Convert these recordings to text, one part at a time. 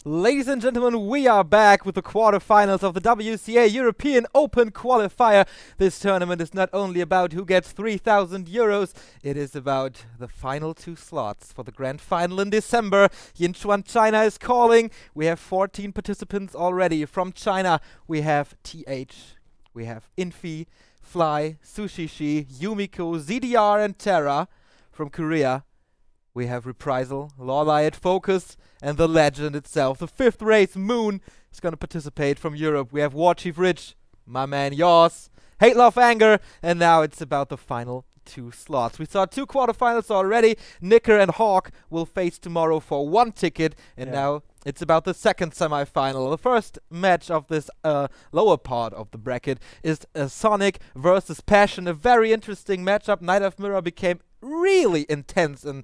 Ladies and gentlemen, we are back with the quarterfinals of the WCA European Open Qualifier. This tournament is not only about who gets 3,000 euros, it is about the final 2 slots for the grand final in December. Yinchuan, China is calling. We have 14 participants already. From China, we have TH, we have Infi, Fly, Sushishi, Yumiko, ZDR and Terra. From Korea, we have Reprisal, Lawlight, Focus, and the legend itself. The 5th race, Moon, is going to participate. From Europe, we have Warchief Rich, my man Yoss, Hate, Love, Anger, and now it's about the final 2 slots. We saw 2 quarterfinals already. Nicker and Hawk will face tomorrow for 1 ticket, and now it's about the 2nd semi-final. The first match of this lower part of the bracket is Sonik versus Passion, a very interesting matchup. Night of Mirror became really intense and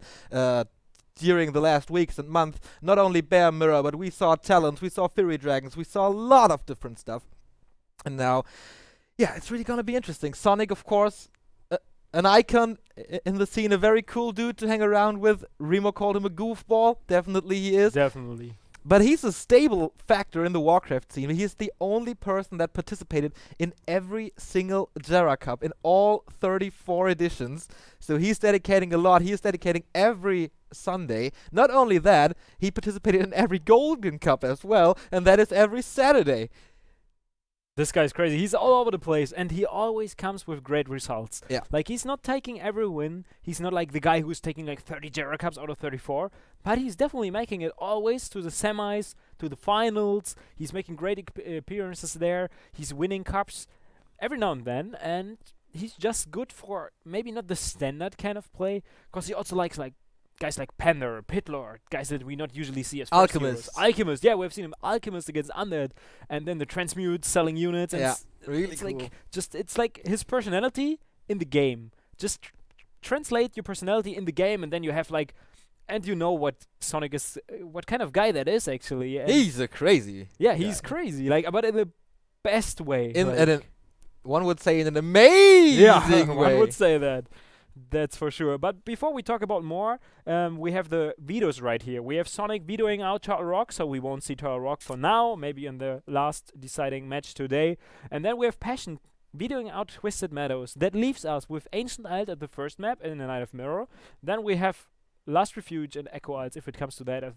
during the last weeks and months. Not only Bear Mirror, but we saw Talons, we saw Fury Dragons, we saw a lot of different stuff. And now, yeah, it's really gonna be interesting. Sonik, of course, an icon in the scene, a very cool dude to hang around with. Remo called him a goofball. Definitely he is. Definitely. But he's a stable factor in the WarCraft scene. He's the only person that participated in every single Jera Cup in all 34 editions. So he's dedicating a lot. He's dedicating every Sunday. Not only that, he participated in every Golden Cup as well, and that is every Saturday. This guy's crazy. He's all over the place, and he always comes with great results. Yeah. Like, he's not taking every win. He's not like the guy who's taking like 30 Jera Cups out of 34, but he's definitely making it always to the semis, to the finals. He's making great appearances there. He's winning cups every now and then, and he's just good for maybe not the standard kind of play, because he also likes like guys like Panda, Pitlord, guys that we not usually see as Alchemist. Alchemist, yeah, we've seen him. Alchemist against Undead, and then the Transmute selling units. And Yeah, really it's cool. like it's like his personality in the game. Just translate your personality in the game, and then you have like, and you know what Sonik is, what kind of guy that is actually. And He's a crazy. yeah, he's crazy, like, but in the best way. One would say in an amazing way. One would say that. That's for sure. But before we talk about more, we have the vetoes right here. We have Sonik vetoing out Turtle Rock, so we won't see Turtle Rock for now, maybe in the last deciding match today. And then we have Passion vetoing out Twisted Meadows. That leaves us with Ancient Isles at the first map in the Night of Mirror. Then we have Last Refuge and Echo Isles, if it comes to that, a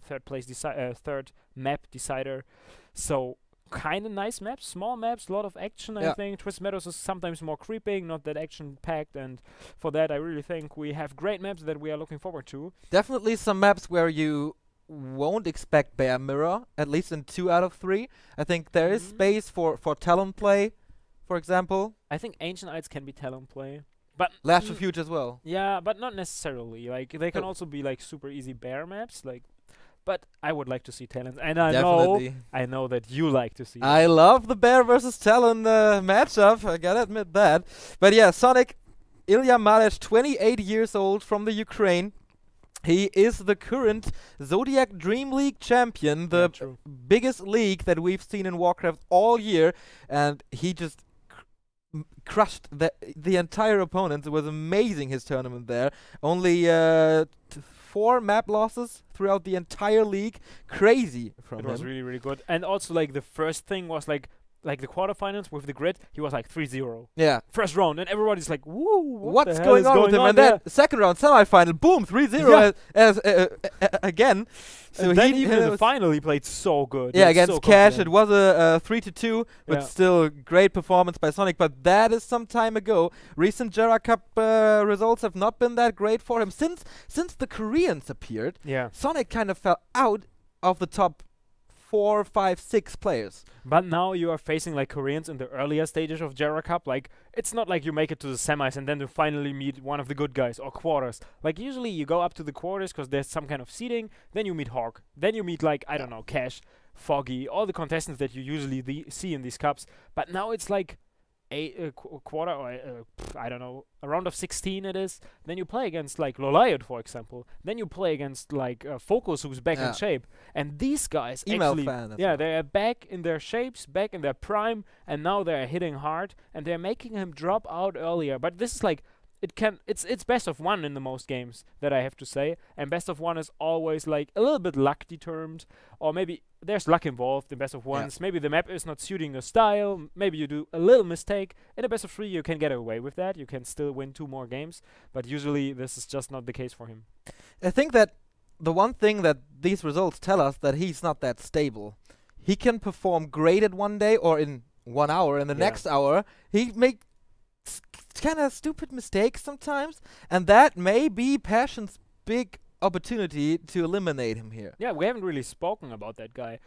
third map decider. So kind of nice maps, small maps, a lot of action. I think Twisted Meadows is sometimes more creeping, not that action packed, and for that I really think we have great maps that we are looking forward to. Definitely some maps where you won't expect Bear Mirror, at least in 2 out of 3. I think there is space for Talon play, for example. I think Ancient Isles can be Talon play, but Last Refuge as well. yeah, but not necessarily. Like, they can also be like super easy bear maps, like. But I would like to see Talons, and I know that you like to see. I love the Bear versus Talon matchup. I gotta admit that. But yeah, Sonik, Ilya Malech, 28 years old, from the Ukraine. He is the current Zodiac Dream League champion, the biggest league that we've seen in Warcraft all year, and he just crushed the entire opponents. It was amazing, his tournament there. Only 4 map losses throughout the entire league. Crazy from him. It was really, really good. And also, like, the first thing was like the quarterfinals with the grid, he was like 3-0. Yeah. First round, and everybody's like, woo, what's going on with him? And then second round, semi-final, boom, 3-0 again. So and then even in the final, he played so good. Yeah, against Cash, it was a 3-2, but still great performance by Sonik. But that is some time ago. Recent Jera Cup results have not been that great for him. Since the Koreans appeared, Sonik kind of fell out of the top 4, 5, 6 players. But now you are facing like Koreans in the earlier stages of Jera Cup. Like, it's not like you make it to the semis and then you finally meet one of the good guys or quarters. Like, usually you go up to the quarters because there's some kind of seeding. Then you meet Hawk. Then you meet, like, I don't know, Cash, Foggy, all the contestants that you usually see in these cups. But now it's like a quarter, or I don't know, a round of 16 it is. Then you play against like Loliot, for example. Then you play against like Focus, who's back in shape. And these guys actually, they are back in their shapes, back in their prime, and now they are hitting hard, and they're making him drop out earlier. But this is like it's best of one in the most games that I have to say, and best of one is always like a little bit luck determined, or maybe there's luck involved in best of ones. Maybe the map is not suiting your style, maybe you do a little mistake. In a best of 3 you can get away with that, you can still win 2 more games, but usually this is just not the case for him. I think that the one thing that these results tell us that he's not that stable. He can perform great at one day or in 1 hour, and the next hour he makes kind of stupid mistakes sometimes, and that may be Passion's big opportunity to eliminate him here. Yeah, we haven't really spoken about that guy.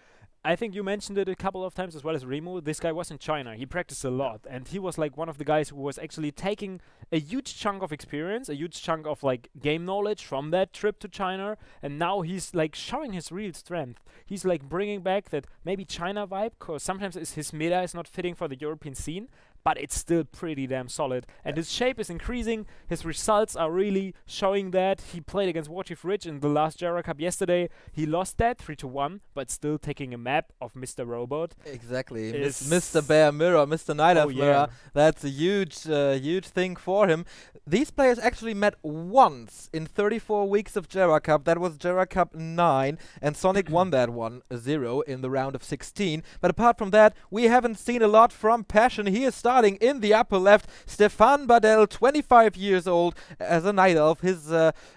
I think you mentioned it a couple of times as well as Remo. This guy was in China. He practiced a lot, and he was like one of the guys who was actually taking a huge chunk of experience, a huge chunk of like game knowledge from that trip to China, and now he's like showing his real strength. He's like bringing back that maybe China vibe, because sometimes his meta is not fitting for the European scene, but it's still pretty damn solid. And his shape is increasing, his results are really showing that. He played against WarCraft III in the last Jara Cup yesterday. He lost that 3-1, but still taking a map of Mr. Robot. Exactly, Mr. Bear Mirror, Mr. Night Elf Mirror. That's a huge, huge thing for him. These players actually met once in 34 weeks of Jara Cup. That was Jara Cup 9, and Sonic won that 1-0 in the round of 16. But apart from that, we haven't seen a lot from Passion. He is starting in the upper left. Stefan Badel, 25 years old, as a Night Elf. His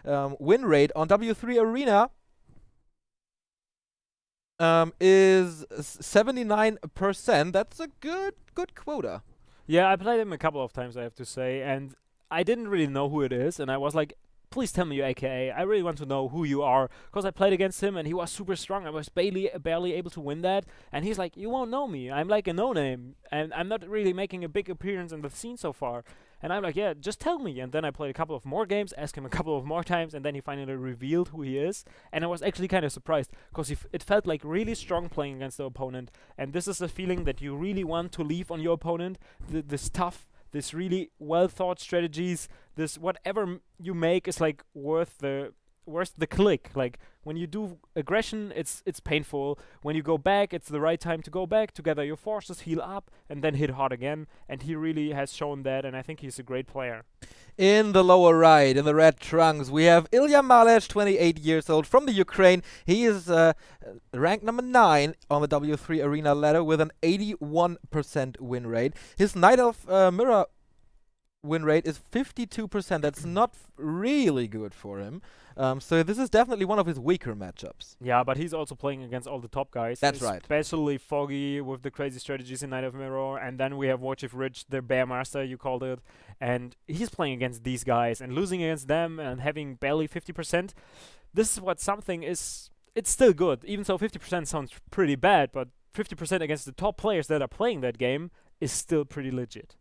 win rate on W3 Arena is 79%. That's a good quota. Yeah, I played him a couple of times, I have to say, and I didn't really know who it is, and I was like, please tell me your AKA. I really want to know who you are, because I played against him and he was super strong. I was barely able to win that, and he's like, you won't know me. I'm like a no-name, and I'm not really making a big appearance in the scene so far. And I'm like, yeah, just tell me. And then I played a couple of more games, asked him a couple of more times, and then he finally revealed who he is. And I was actually kind of surprised, because it felt like really strong playing against the opponent. And this is a feeling that you really want to leave on your opponent, this tough, this really well-thought strategies, this whatever you make is like worth the click. Like when you do aggression, it's painful. When you go back, it's the right time to go back, to gather your forces, heal up, and then hit hard again. And he really has shown that, and I think he's a great player. In the lower right, in the red trunks, we have Ilya Malech, 28 years old, from the Ukraine. He is ranked number 9 on the W3 Arena ladder with an 81% win rate. His Night Elf Mirror win rate is 52%. That's not really good for him. So this is definitely one of his weaker matchups. Yeah, but he's also playing against all the top guys. That's right. Especially Foggy with the crazy strategies in Night of Mirror. And then we have WarCraft III, the Bear Master, you called it. And he's playing against these guys and losing against them and having barely 50%. This is what something is. It's still good. Even so 50% sounds pretty bad, but 50% against the top players that are playing that game is still pretty legit.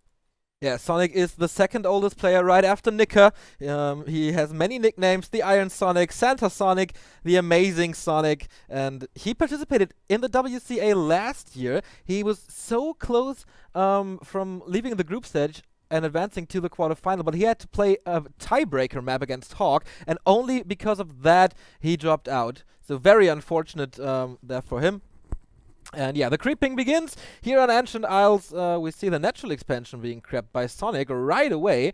Yeah, Sonic is the second oldest player right after Nika. He has many nicknames: the Iron Sonic, Santa Sonic, the Amazing Sonic, and he participated in the WCA last year. He was so close from leaving the group stage and advancing to the quarterfinal, but he had to play a tiebreaker map against Hawk, and only because of that he dropped out. So very unfortunate there for him. And yeah, the creeping begins. Here on Ancient Isles, we see the natural expansion being crept by Sonic right away.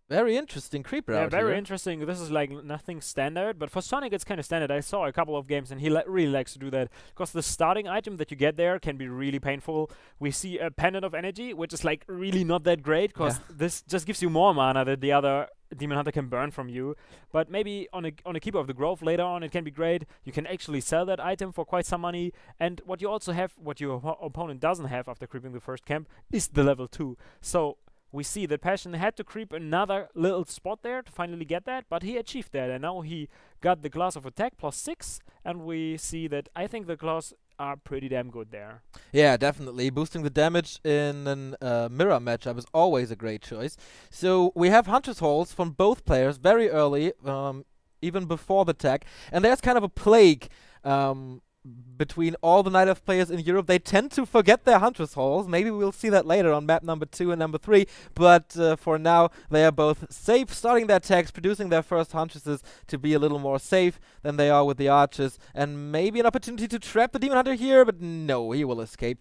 Very interesting creep route. Yeah, very interesting. This is like nothing standard, but for Sonic it's kind of standard. I saw a couple of games and he really likes to do that, because the starting item that you get there can be really painful. We see a Pendant of Energy, which is like really not that great, because this just gives you more mana that the other Demon Hunter can burn from you. But maybe on a Keeper of the Grove later on it can be great. You can actually sell that item for quite some money. And what you also have, what your opponent doesn't have after creeping the first camp, is the level 2. So we see that Passion had to creep another little spot there to finally get that, but he achieved that, and now he got the Glass of Attack +6, and we see that I think the Glass are pretty damn good there. Yeah, definitely. Boosting the damage in a mirror matchup is always a great choice. So we have Hunter's Halls from both players very early, even before the tech, and there's kind of a plague between all the Night Elf players in Europe. They tend to forget their Hunter's Halls. Maybe we'll see that later on map number 2 and number 3, but for now they are both safe, starting their attacks, producing their first Huntresses to be a little more safe than they are with the Archers, and maybe an opportunity to trap the Demon Hunter here, but no, he will escape.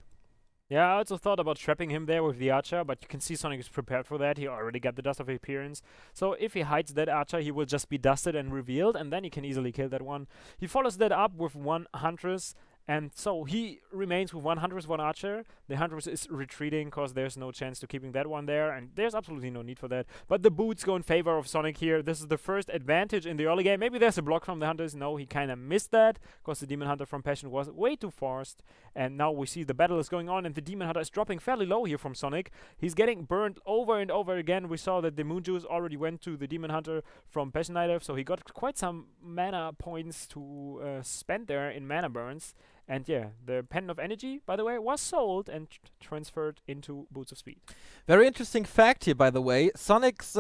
Yeah, I also thought about trapping him there with the Archer, but you can see Sonic is prepared for that. He already got the Dust of Appearance. So if he hides that Archer, he will just be dusted and revealed, and then he can easily kill that one. He follows that up with one Huntress, and so he remains with one Huntress, one Archer. The Huntress is retreating because there's no chance to keeping that one there, and there's absolutely no need for that. But the boots go in favor of Sonic here. This is the first advantage in the early game. Maybe there's a block from the Hunters. No, he kind of missed that because the Demon Hunter from Passion was way too fast. And now we see the battle is going on, and the Demon Hunter is dropping fairly low here from Sonic. He's getting burned over and over again. We saw that the Moon Juice already went to the Demon Hunter from Passion Native, so he got quite some mana points to spend there in mana burns. And yeah, the Pendant of Energy, by the way, was sold and transferred into Boots of Speed. Very interesting fact here, by the way. Sonic's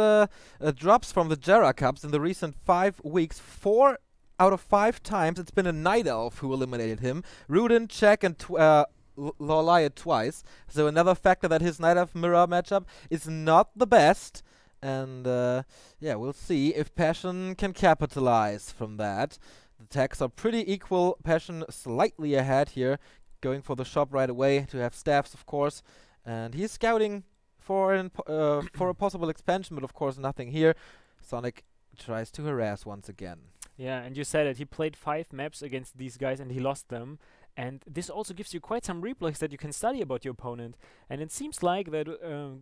drops from the Jera Cups in the recent 5 weeks, 4 out of 5 times, it's been a Night Elf who eliminated him. Rudin, Check, and Lorelei twice. So another factor that his Night Elf mirror matchup is not the best. And yeah, we'll see if Passion can capitalize from that. The attacks are pretty equal. Passion slightly ahead here, going for the shop right away to have staffs, of course. And he's scouting for a possible expansion, but of course nothing here. Sonic tries to harass once again. Yeah, and you said it. He played 5 maps against these guys and he lost them. And this also gives you quite some replays that you can study about your opponent. And it seems like that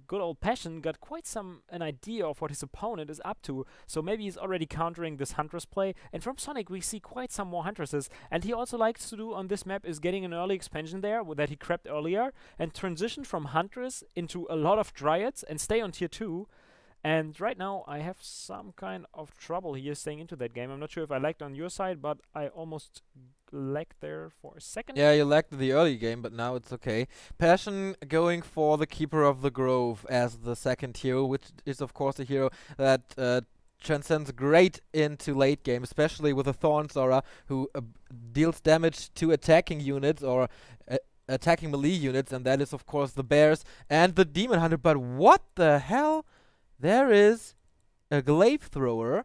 good old Passion got quite an idea of what his opponent is up to. So maybe he's already countering this Huntress play. And from Sonic we see quite some more Huntresses. And he also likes to do on this map is getting an early expansion there that he crept earlier. And transition from Huntress into a lot of Dryads and stay on tier 2. And right now I have some kind of trouble here staying into that game. I'm not sure if I lagged on your side, but I almost lagged there for a second. Yeah, you lagged the early game, but now it's okay. Passion going for the Keeper of the Grove as the second hero, which is of course a hero that transcends great into late game, especially with a Thorn Zora who deals damage to attacking units or attacking melee units, and that is of course the Bears and the Demon Hunter. But what the hell? There is a Glaive Thrower,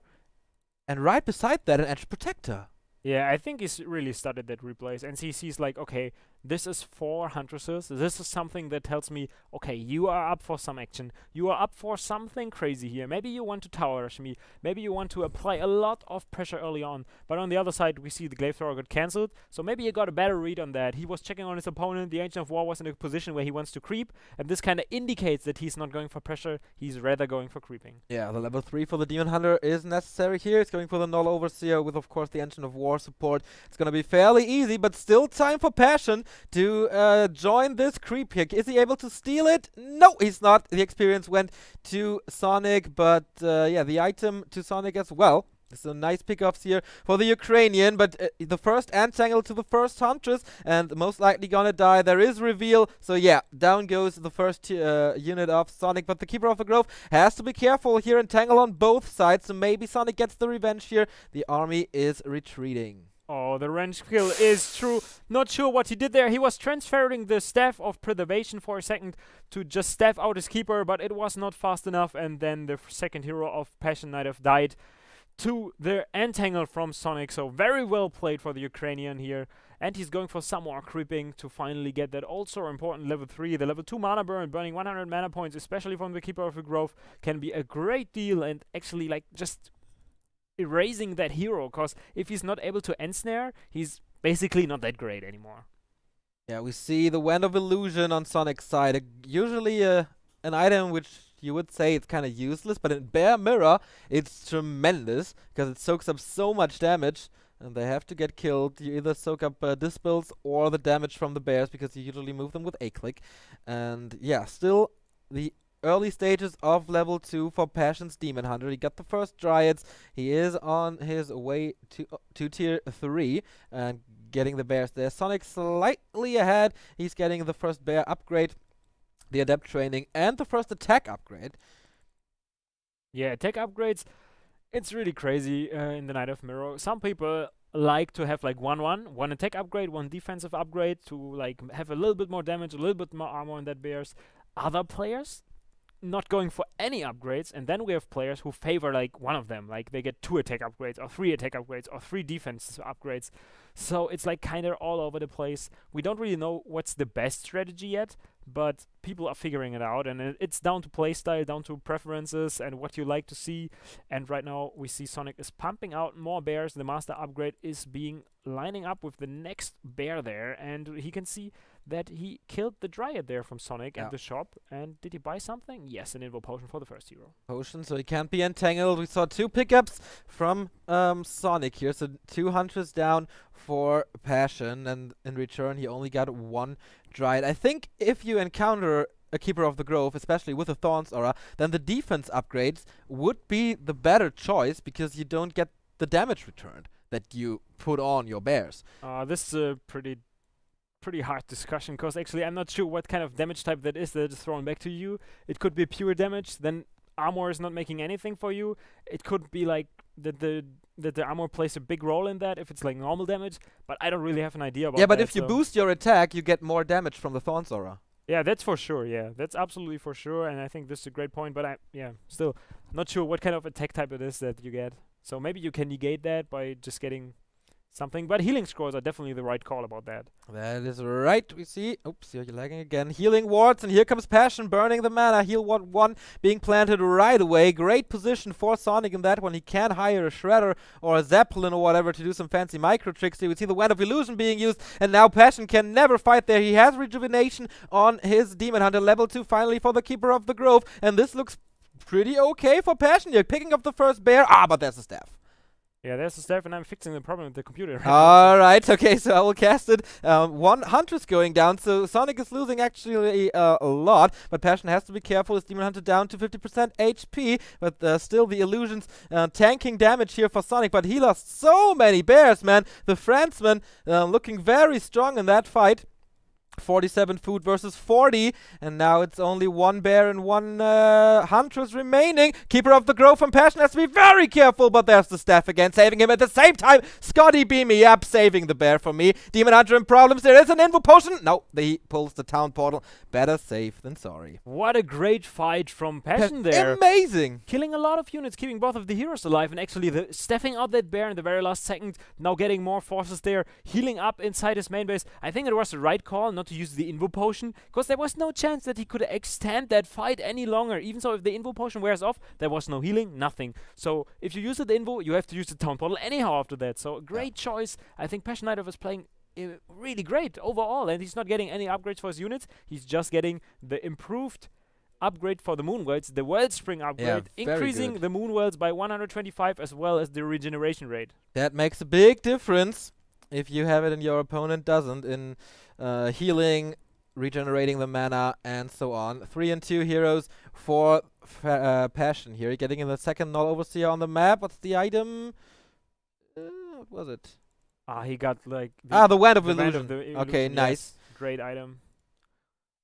and right beside that an Edge Protector. Yeah, I think he's really studied that replays, and he sees like, okay, this is 4 Huntresses. This is something that tells me, okay, you are up for some action. You are up for something crazy here. Maybe you want to tower rush me. Maybe you want to apply a lot of pressure early on. But on the other side, we see the Glaive Thrower got cancelled, so maybe he got a better read on that. He was checking on his opponent. The Ancient of War was in a position where he wants to creep, and this kind of indicates that he's not going for pressure. He's rather going for creeping. Yeah, the level 3 for the Demon Hunter is necessary here. It's going for the Null Overseer with, of course, the Ancient of War support. It's going to be fairly easy, but still time for Passion to join this creep here. Is he able to steal it? No, he's not. The experience went to Sonic, but yeah, the item to Sonic as well. So nice pickups here for the Ukrainian, but the first Antangle to the first Huntress, and most likely gonna die. There is reveal, so yeah, down goes the first unit of Sonic, but the Keeper of the Grove has to be careful here. Entangle on both sides, so maybe Sonic gets the revenge here. The army is retreating. Oh, the range kill is true. Not sure what he did there. He was transferring the Staff of Preservation for a second to just staff out his Keeper, but it was not fast enough, and then the second hero of Passion Knight have died to the Entangle from Sonic. So very well played for the Ukrainian here. And he's going for some more creeping to finally get that also important level 3. The level 2 mana burn, burning 100 mana points, especially from the Keeper of the Grove, can be a great deal, and actually like just erasing that hero, because if he's not able to ensnare, he's basically not that great anymore. Yeah, we see the Wand of Illusion on Sonic's side. Usually an item which you would say it's kind of useless, but in Bear Mirror it's tremendous because it soaks up so much damage, and they have to get killed. You either soak up Dispels or the damage from the bears, because you usually move them with a click. And yeah, still the early stages of level 2 for Passion's Demon Hunter. He got the first Dryads. He is on his way to tier 3 and getting the bears there. Sonic slightly ahead. He's getting the first bear upgrade, the Adept training, and the first attack upgrade. Yeah, attack upgrades, it's really crazy in the Night of Mirror. Some people like to have like one attack upgrade, one defensive upgrade to like have a little bit more damage, a little bit more armor on that bears. Other players not going for any upgrades, and then we have players who favor like one of them, like they get 2 attack upgrades or 3 attack upgrades or 3 defensive upgrades. So it's like kind of all over the place. We don't really know what's the best strategy yet, but people are figuring it out, and it's down to playstyle, down to preferences, and what you like to see. And right now we see Sonic is pumping out more bears. The master upgrade is lining up with the next bear there, and he can see that he killed the Dryad there from Sonic and the shop. And did he buy something? Yes, an Invo Potion for the first hero. Potion, so he can't be entangled. We saw 2 pickups from Sonic here, so 2 hunters down for Passion, and in return he only got 1 Dryad. I think if you encounter a Keeper of the Grove, especially with a Thorns aura, then the defense upgrades would be the better choice, because you don't get the damage returned that you put on your bears. This is a pretty hard discussion, because actually I'm not sure what kind of damage type that is thrown back to you. It could be pure damage, then armor is not making anything for you. It could be like that the armor plays a big role in that if it's like normal damage, but I don't really have an idea about that. Yeah, but if you boost your attack, you get more damage from the Thorns aura. Yeah, that's for sure. Yeah, that's absolutely for sure, and I think this is a great point, but still not sure what kind of attack type it is that you get. So maybe you can negate that by just getting something, but healing scrolls are definitely the right call about that. That is right. We see, oops, you're lagging again. Healing wards, and here comes Passion burning the mana. Heal ward 1 being planted right away. Great position for Sonic in that one. He can hire a Shredder or a Zeppelin or whatever to do some fancy micro tricks here. We see the Wand of Illusion being used, and now Passion can never fight there. He has Rejuvenation on his Demon Hunter, level 2 finally for the Keeper of the Grove, and this looks pretty okay for Passion here. Picking up the first bear, but there's a staff. Yeah, there's the staff, and I'm fixing the problem with the computer. Alright, okay, so I will cast it. 1 Hunter's going down, so Sonic is losing actually a lot, but Passion has to be careful. His Demon Hunter down to 50% HP, but still the illusions tanking damage here for Sonic, but he lost so many bears, man. The Franceman looking very strong in that fight. 47 food versus 40, and now it's only 1 bear and 1 huntress remaining. Keeper of the Grove from Passion has to be very careful, but there's the staff again, saving him at the same time. Scotty beam me up, saving the bear for me. Demon Hunter in problems. There is an Invo Potion. No, he pulls the town portal. Better safe than sorry. What a great fight from Passion there. Amazing. Killing a lot of units, keeping both of the heroes alive, and actually staffing out that bear in the very last second. Now getting more forces there, healing up inside his main base. I think it was the right call not to use the Invo Potion, because there was no chance that he could extend that fight any longer. Even so, if the Invo Potion wears off, there was no healing, nothing. So if you use the Invo, you have to use the Town Portal anyhow after that. So great choice. I think Passion Knight was playing really great overall, and he's not getting any upgrades for his units. He's just getting the improved upgrade for the Moon Worlds, the Wellspring upgrade, increasing the Moon Worlds by 125, as well as the regeneration rate. That makes a big difference if you have it and your opponent doesn't, in healing, regenerating the mana, and so on. 3 and 2 heroes for Passion here. Getting in the second Null Overseer on the map. What's the item? What was it? He got like the Wand of Illusion. Okay, nice. Great item.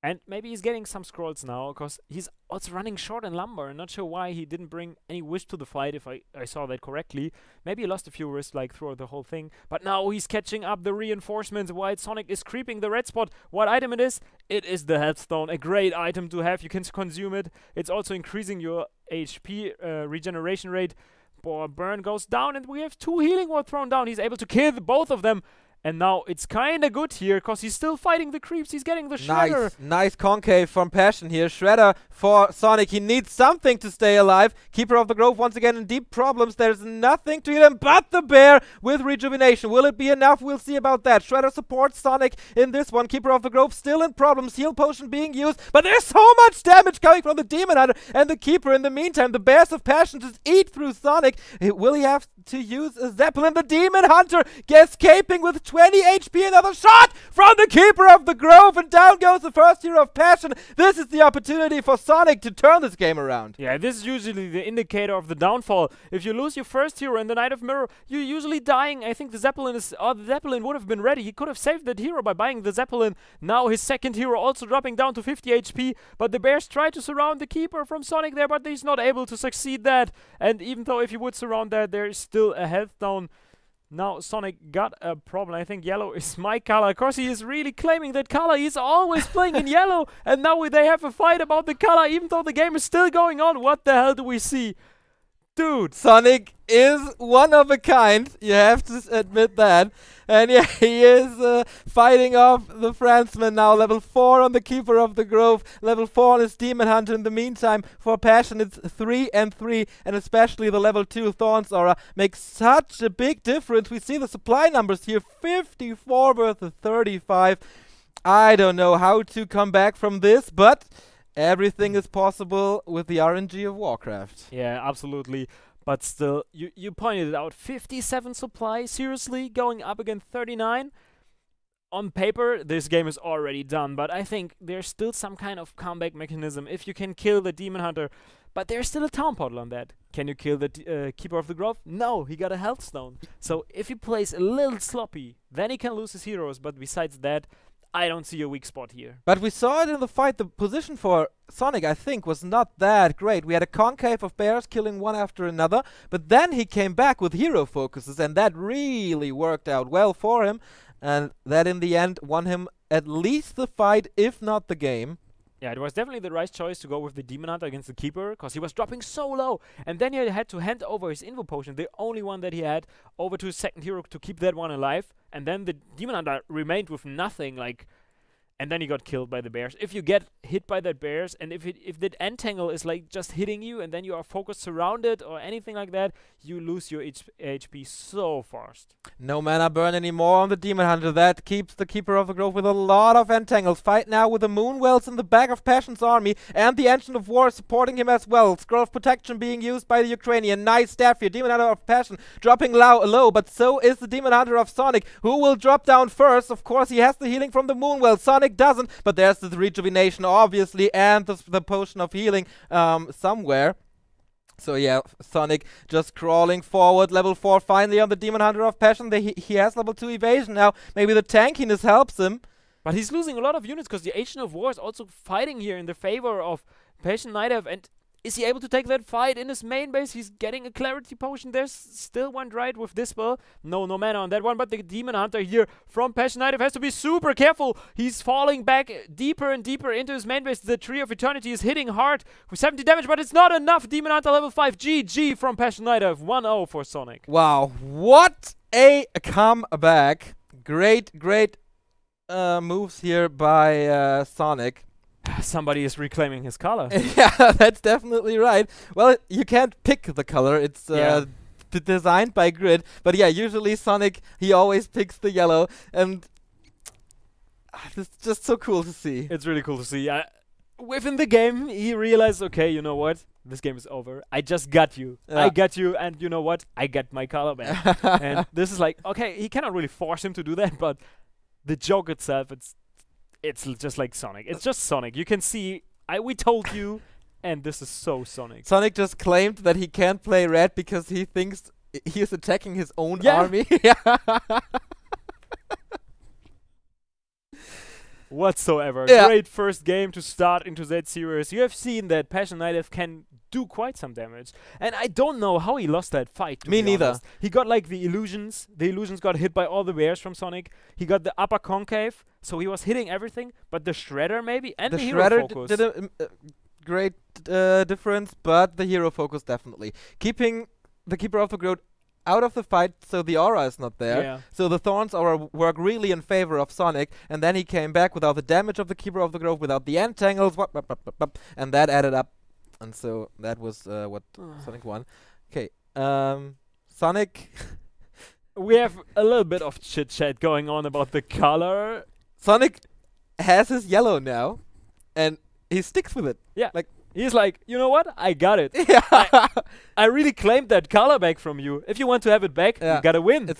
And maybe he's getting some scrolls now, because he's also running short in lumber. I'm not sure why he didn't bring any wisp to the fight, if I saw that correctly. Maybe he lost a few wisps like throughout the whole thing. But now he's catching up the reinforcements while Sonic is creeping the red spot. What item it is? It is the Hearthstone. A great item to have. You can consume it. It's also increasing your HP regeneration rate. Burn goes down, and we have 2 healing wards thrown down. He's able to kill both of them. And now it's kinda good here, because he's still fighting the creeps. He's getting the Shredder. Nice concave from Passion here. Shredder for Sonic. He needs something to stay alive. Keeper of the Grove once again in deep problems. There's nothing to heal him but the bear with rejuvenation. Will it be enough? We'll see about that. Shredder supports Sonic in this one. Keeper of the Grove still in problems. Heal potion being used, but there's so much damage coming from the Demon Hunter and the Keeper. In the meantime, the Bears of Passion just eat through Sonic. Will he have to use a Zeppelin? The Demon Hunter escaping with 20 HP, another shot from the Keeper of the Grove, and down goes the first hero of Passion. This is the opportunity for Sonic to turn this game around. Yeah, this is usually the indicator of the downfall. If you lose your first hero in the Knight of Mirror, you're usually dying. I think the Zeppelin would have been ready. He could have saved that hero by buying the Zeppelin. Now his second hero also dropping down to 50 HP, but the Bears try to surround the Keeper from Sonic there, but he's not able to succeed that. And even though if he would surround that, there is still a health down. Now Sonic got a problem. I think yellow is my color, because he is really claiming that color. He's always playing in yellow, and now they have a fight about the color, even though the game is still going on. What the hell do we see? Dude, Sonic is one of a kind. You have to admit that. And yeah, he is fighting off the Frenchman now. Level 4 on the Keeper of the Grove. Level 4 on his Demon Hunter. In the meantime, for Passion, it's 3 and 3. And especially the level 2 Thorns Aura makes such a big difference. We see the supply numbers here. 54 versus 35. I don't know how to come back from this, but everything is possible with the RNG of WarCraft. Yeah, absolutely. But still, you pointed it out. 57 supply, seriously, going up against 39? On paper, this game is already done, but I think there's still some kind of comeback mechanism. If you can kill the Demon Hunter, but there's still a Town Portal on that. Can you kill the Keeper of the Grove? No, he got a Hearthstone. So if he plays a little sloppy, then he can lose his heroes, but besides that, I don't see a weak spot here. But we saw it in the fight. The position for Sonic, I think, was not that great. We had a concave of bears killing one after another, but then he came back with hero focuses, and that really worked out well for him. And that, in the end, won him at least the fight, if not the game. Yeah, it was definitely the right choice to go with the Demon Hunter against the Keeper, because he was dropping so low. And then he had to hand over his Invo Potion, the only one that he had, over to his second hero to keep that one alive. And then the Demon Hunter remained with nothing, like... And then he got killed by the bears. If you get hit by that bears, and if that entangle is like just hitting you, and then you are focused surrounded or anything like that, you lose your HP so fast. No mana burn anymore on the Demon Hunter. That keeps the Keeper of the Grove with a lot of entangles. Fight now with the Moonwells in the back of Passion's army, and the Ancient of War supporting him as well. Scroll of Protection being used by the Ukrainian. Nice staff here. Demon Hunter of Passion dropping low, but so is the Demon Hunter of Sonic, who will drop down first. Of course, he has the healing from the Moonwell. Sonic doesn't, but there's the rejuvenation, obviously, and the potion of healing somewhere. So yeah, Sonic just crawling forward. Level 4 finally on the Demon Hunter of Passion. He has level 2 evasion now. Maybe the tankiness helps him. But he's losing a lot of units because the Ancient of War is also fighting here in the favor of Passion Knighthev. And is he able to take that fight in his main base? He's getting a Clarity Potion. There's still one right with this spell. No mana on that one. But the Demon Hunter here from Passion Knighthev has to be super careful. He's falling back deeper and deeper into his main base. The Tree of Eternity is hitting hard with 70 damage, but it's not enough. Demon Hunter level 5. GG from Passion Knighthev. 1-0 for Sonic. Wow, what a comeback. Great moves here by Sonic. Somebody is reclaiming his color. Yeah, that's definitely right. Well, you can't pick the color. It's designed by Grid. But yeah, usually Sonic, he always picks the yellow. And it's just so cool to see. It's really cool to see. Within the game, he realized, okay, you know what? This game is over. I just got you. I got you, and you know what? I got my color back. And this is like, okay, he cannot really force him to do that, but the joke itself, it's just like Sonic. It's just Sonic. You can see, we told you, and this is so Sonic. Sonic just claimed that he can't play red because he thinks he is attacking his own army. Whatsoever. Yeah. Great first game to start into that series. You have seen that Passion Knighthev can do quite some damage. And I don't know how he lost that fight. Me neither. Honest. He got like the illusions. The illusions got hit by all the bears from Sonic. He got the upper concave, so he was hitting everything. But the Shredder maybe, and the hero Shredder focus. did a great difference, but the hero focus definitely. Keeping the Keeper of the Grove out of the fight, so the aura is not there. Yeah. So the Thorns aura work really in favor of Sonic, and then he came back without the damage of the Keeper of the Grove, without the entangles, and that added up. And so that was what Sonic won. Okay, Sonic... We have a little bit of chit-chat going on about the color. Sonic has his yellow now, and he sticks with it. Yeah. Like, he's like, you know what? I got it. Yeah. I really claimed that color back from you. If you want to have it back, you gotta win.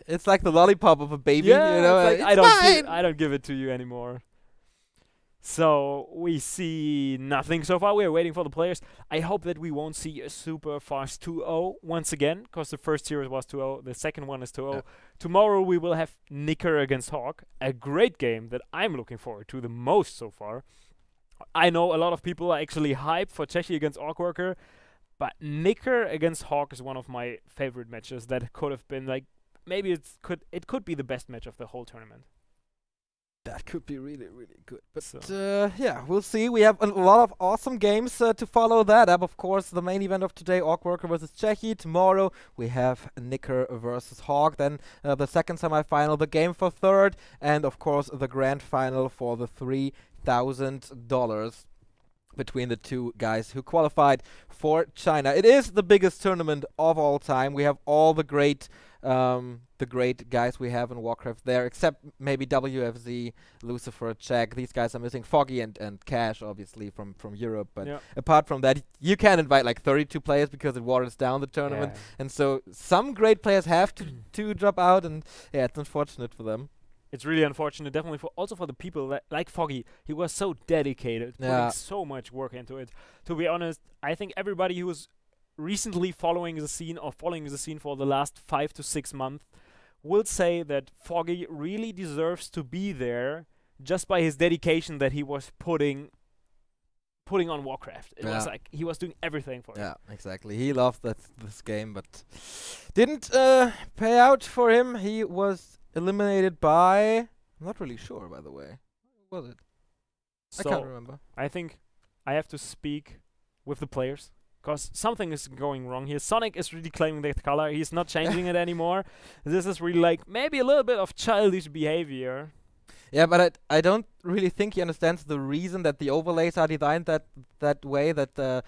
It's like the lollipop of a baby, yeah, you know? It's like, I don't give it to you anymore. So we see nothing so far. We're waiting for the players. I hope that we won't see a super fast 2-0 once again, because the first series was 2-0. The second one is 2-0. Tomorrow we will have Nicker against Hawk, a great game that I'm looking forward to the most so far. I know a lot of people are actually hyped for Chechi against Orkworker, but Nicker against Hawk is one of my favorite matches that could have been like, maybe it could be the best match of the whole tournament. That could be really, really good. But yeah, we'll see. We have a lot of awesome games to follow that up. Of course, the main event of today, Orkworker versus Czechy. Tomorrow, we have Nicker versus Hawk. Then the second semifinal, the game for third. And, of course, the grand final for the $3,000 between the two guys who qualified for China. It is the biggest tournament of all time. We have all the great guys we have in Warcraft there, except maybe WFZ, Lucifer, Czech. These guys are missing. Foggy and Cash, obviously, from Europe. But apart from that, you can invite like 32 players because it waters down the tournament. Yeah. And so some great players have to drop out, and yeah, it's unfortunate for them. It's really unfortunate, definitely also for the people that, like Foggy. He was so dedicated, putting so much work into it. To be honest, I think everybody who was recently following the scene for the last 5 to 6 months will say that Foggy really deserves to be there just by his dedication that he was putting on Warcraft. It was like he was doing everything for it. Yeah, exactly. He loved this game, but didn't pay out for him. He was eliminated by... I'm not really sure, by the way. What was it? I can't remember. I think I have to speak with the players, because something is going wrong here. Sonic is really claiming that color. He's not changing it anymore. This is really like maybe a little bit of childish behavior. Yeah, but I don't really think he understands the reason that the overlays are designed that way, that the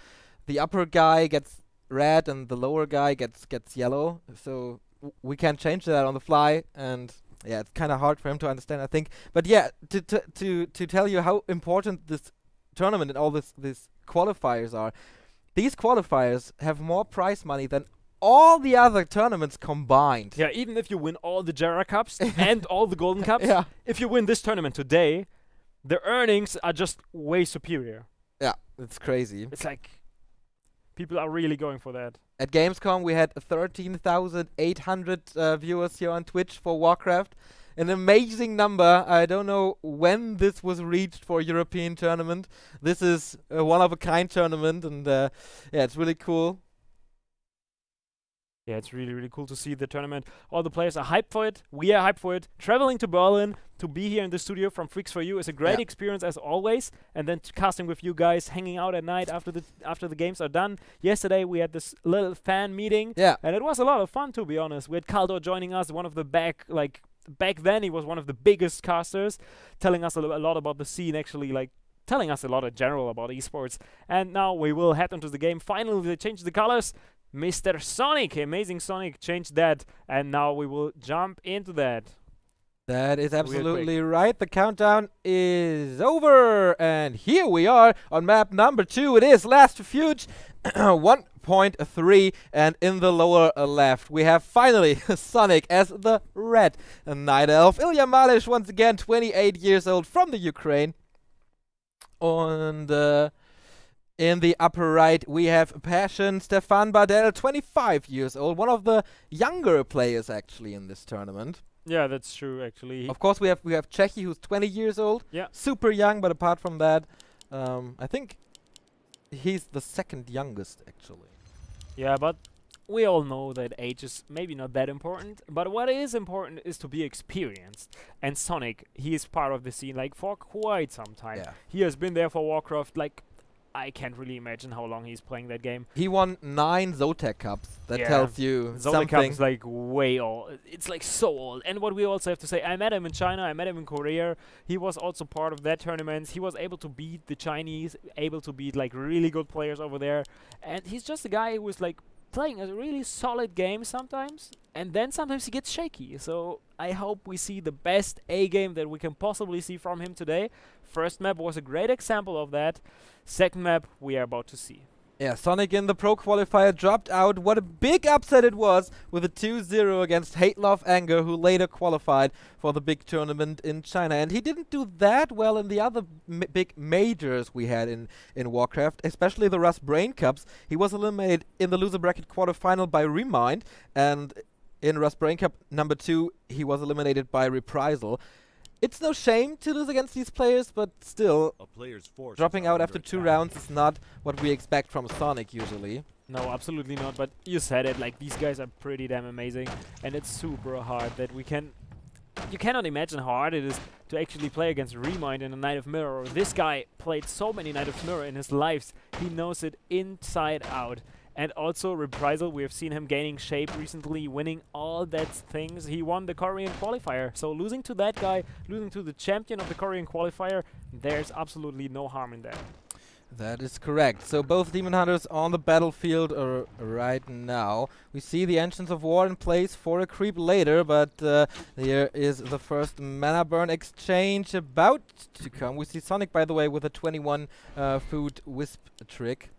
upper guy gets red and the lower guy gets yellow. So we can't change that on the fly, and yeah, it's kind of hard for him to understand, I think. But yeah, to tell you how important this tournament and all these qualifiers are. These qualifiers have more prize money than all the other tournaments combined. Yeah, even if you win all the Jera Cups and all the Golden Cups, if you win this tournament today, the earnings are just way superior. Yeah, it's crazy. It's like people are really going for that. At Gamescom, we had 13,800 viewers here on Twitch for Warcraft. An amazing number. I don't know when this was reached for a European tournament. This is a one-of-a-kind tournament, and yeah, it's really cool. Yeah, it's really, really cool to see the tournament. All the players are hyped for it. We are hyped for it. Traveling to Berlin to be here in the studio from Freaks4U is a great experience as always. And then casting with you guys, hanging out at night after the games are done. Yesterday we had this little fan meeting, and it was a lot of fun, to be honest. We had Kaldor joining us, one of the back then he was one of the biggest casters, telling us a lot about the scene, actually, like telling us a lot in general about esports. And now we will head into the game. Finally, they changed the colors. Mr. Sonic, amazing Sonic, changed that, and now we will jump into that. That is absolutely right. The countdown is over, and here we are on map number 2. It is Last Refuge 1.3, and in the lower left we have finally Sonic as the red Night Elf. Ilya Malish, once again 28 years old, from the Ukraine. And in the upper right, we have Passion, Stefan Bardell, 25 years old, one of the younger players actually in this tournament. Yeah, that's true, actually. Of course, we have Czechy, who's 20 years old. Yeah. Super young, but apart from that, I think he's the second youngest, actually. Yeah, but we all know that age is maybe not that important, but what is important is to be experienced. And Sonic, he is part of the scene, like, for quite some time. Yeah. He has been there for Warcraft, like, I can't really imagine how long he's playing that game. He won 9 Zotac Cups. That tells you something. Zotac Cup is like way old. It's like so old. And what we also have to say, I met him in China, I met him in Korea. He was also part of that tournament. He was able to beat the Chinese, able to beat like really good players over there. And he's just a guy who was like playing a really solid game sometimes. And then sometimes he gets shaky. So I hope we see the best A game that we can possibly see from him today. First map was a great example of that. Second map we are about to see. Yeah, Sonic in the Pro Qualifier dropped out. What a big upset it was with a 2-0 against Hate Love Anger, who later qualified for the big tournament in China. And he didn't do that well in the other big majors we had in Warcraft, especially the Rust Brain Cups. He was eliminated in the loser bracket quarterfinal by Remind, and in Rust Brain Cup number 2 he was eliminated by Reprisal. It's no shame to lose against these players, but still, dropping out after 2 rounds is not what we expect from Sonic usually. No, absolutely not, but you said it, like, these guys are pretty damn amazing, and it's super hard that we can You cannot imagine how hard it is to actually play against Remind in a Knight of Mirror. This guy played so many Knight of Mirror in his lives. He knows it inside out. And also Reprisal, we have seen him gaining shape recently, winning all that things. He won the Korean qualifier. So losing to that guy, losing to the champion of the Korean qualifier, there's absolutely no harm in that. That is correct. So both Demon Hunters on the battlefield right now. We see the Ancients of War in place for a creep later, but here is the first mana burn exchange about to come. We see Sonik, by the way, with a 21 food wisp trick.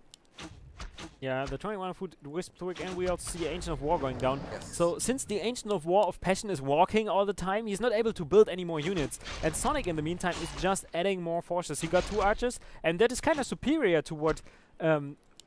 Yeah, the 21 foot wisp trick, and we also see Ancient of War going down. Yes. So since the Ancient of War of Passion is walking all the time, he's not able to build any more units. And Sonik in the meantime is just adding more forces. He got 2 archers, and that is kind of superior to what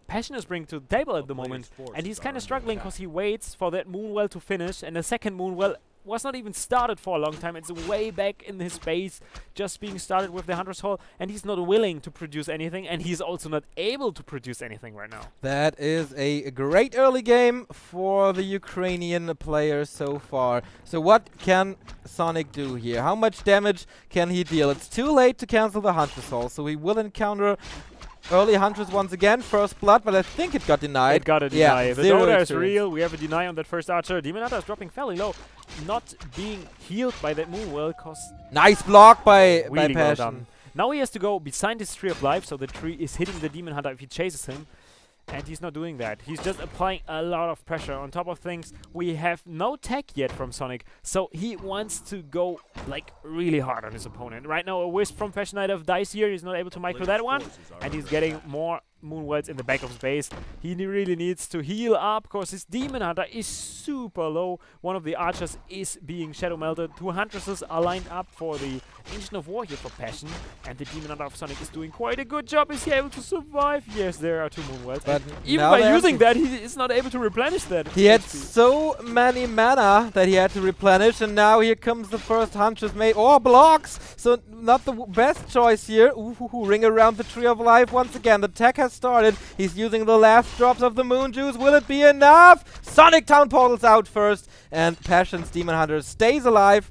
Passion is bringing to the table at the moment. And he's kind of struggling because he waits for that Moonwell to finish, and the second Moonwell was not even started for a long time. It's way back in his base, just being started with the Hunter's Hall, and he's not willing to produce anything, and he's also not able to produce anything right now. That is a great early game for the Ukrainian players so far. So what can Sonik do here? How much damage can he deal? It's too late to cancel the Hunter's Hall, so he will encounter early Huntress once again, first blood, but I think it got denied. It got a deny. Yeah, the Dota is real. We have a deny on that first archer. Demon Hunter is dropping fairly low, not being healed by that Moonwell, cause nice block by really Passion. well done. Now he has to go beside his Tree of Life, so the tree is hitting the Demon Hunter if he chases him. And he's not doing that. He's just applying a lot of pressure. On top of things, we have no tech yet from Sonik, so he wants to go like really hard on his opponent. Right now, a Wisp from Passion Knight of Dice here. He's not able to micro that one, and he's getting more Moonwells in the back of his base. He really needs to heal up because his Demon Hunter is super low. One of the archers is being shadow melted. 2 Huntresses are lined up for the Ancient of War here for Passion, and the Demon Hunter of Sonik is doing quite a good job. Is he able to survive? Yes, there are 2 Moonwells. But even by using that, he is not able to replenish that. He had so many mana that he had to replenish, and now here comes the first Huntress made. Oh, blocks! So not the best choice here. Ooh, ring around the Tree of Life once again. The tech has started. He's using the last drops of the Moon Juice. Will it be enough? Sonik Town Portals out first, and Passion's Demon Hunter stays alive.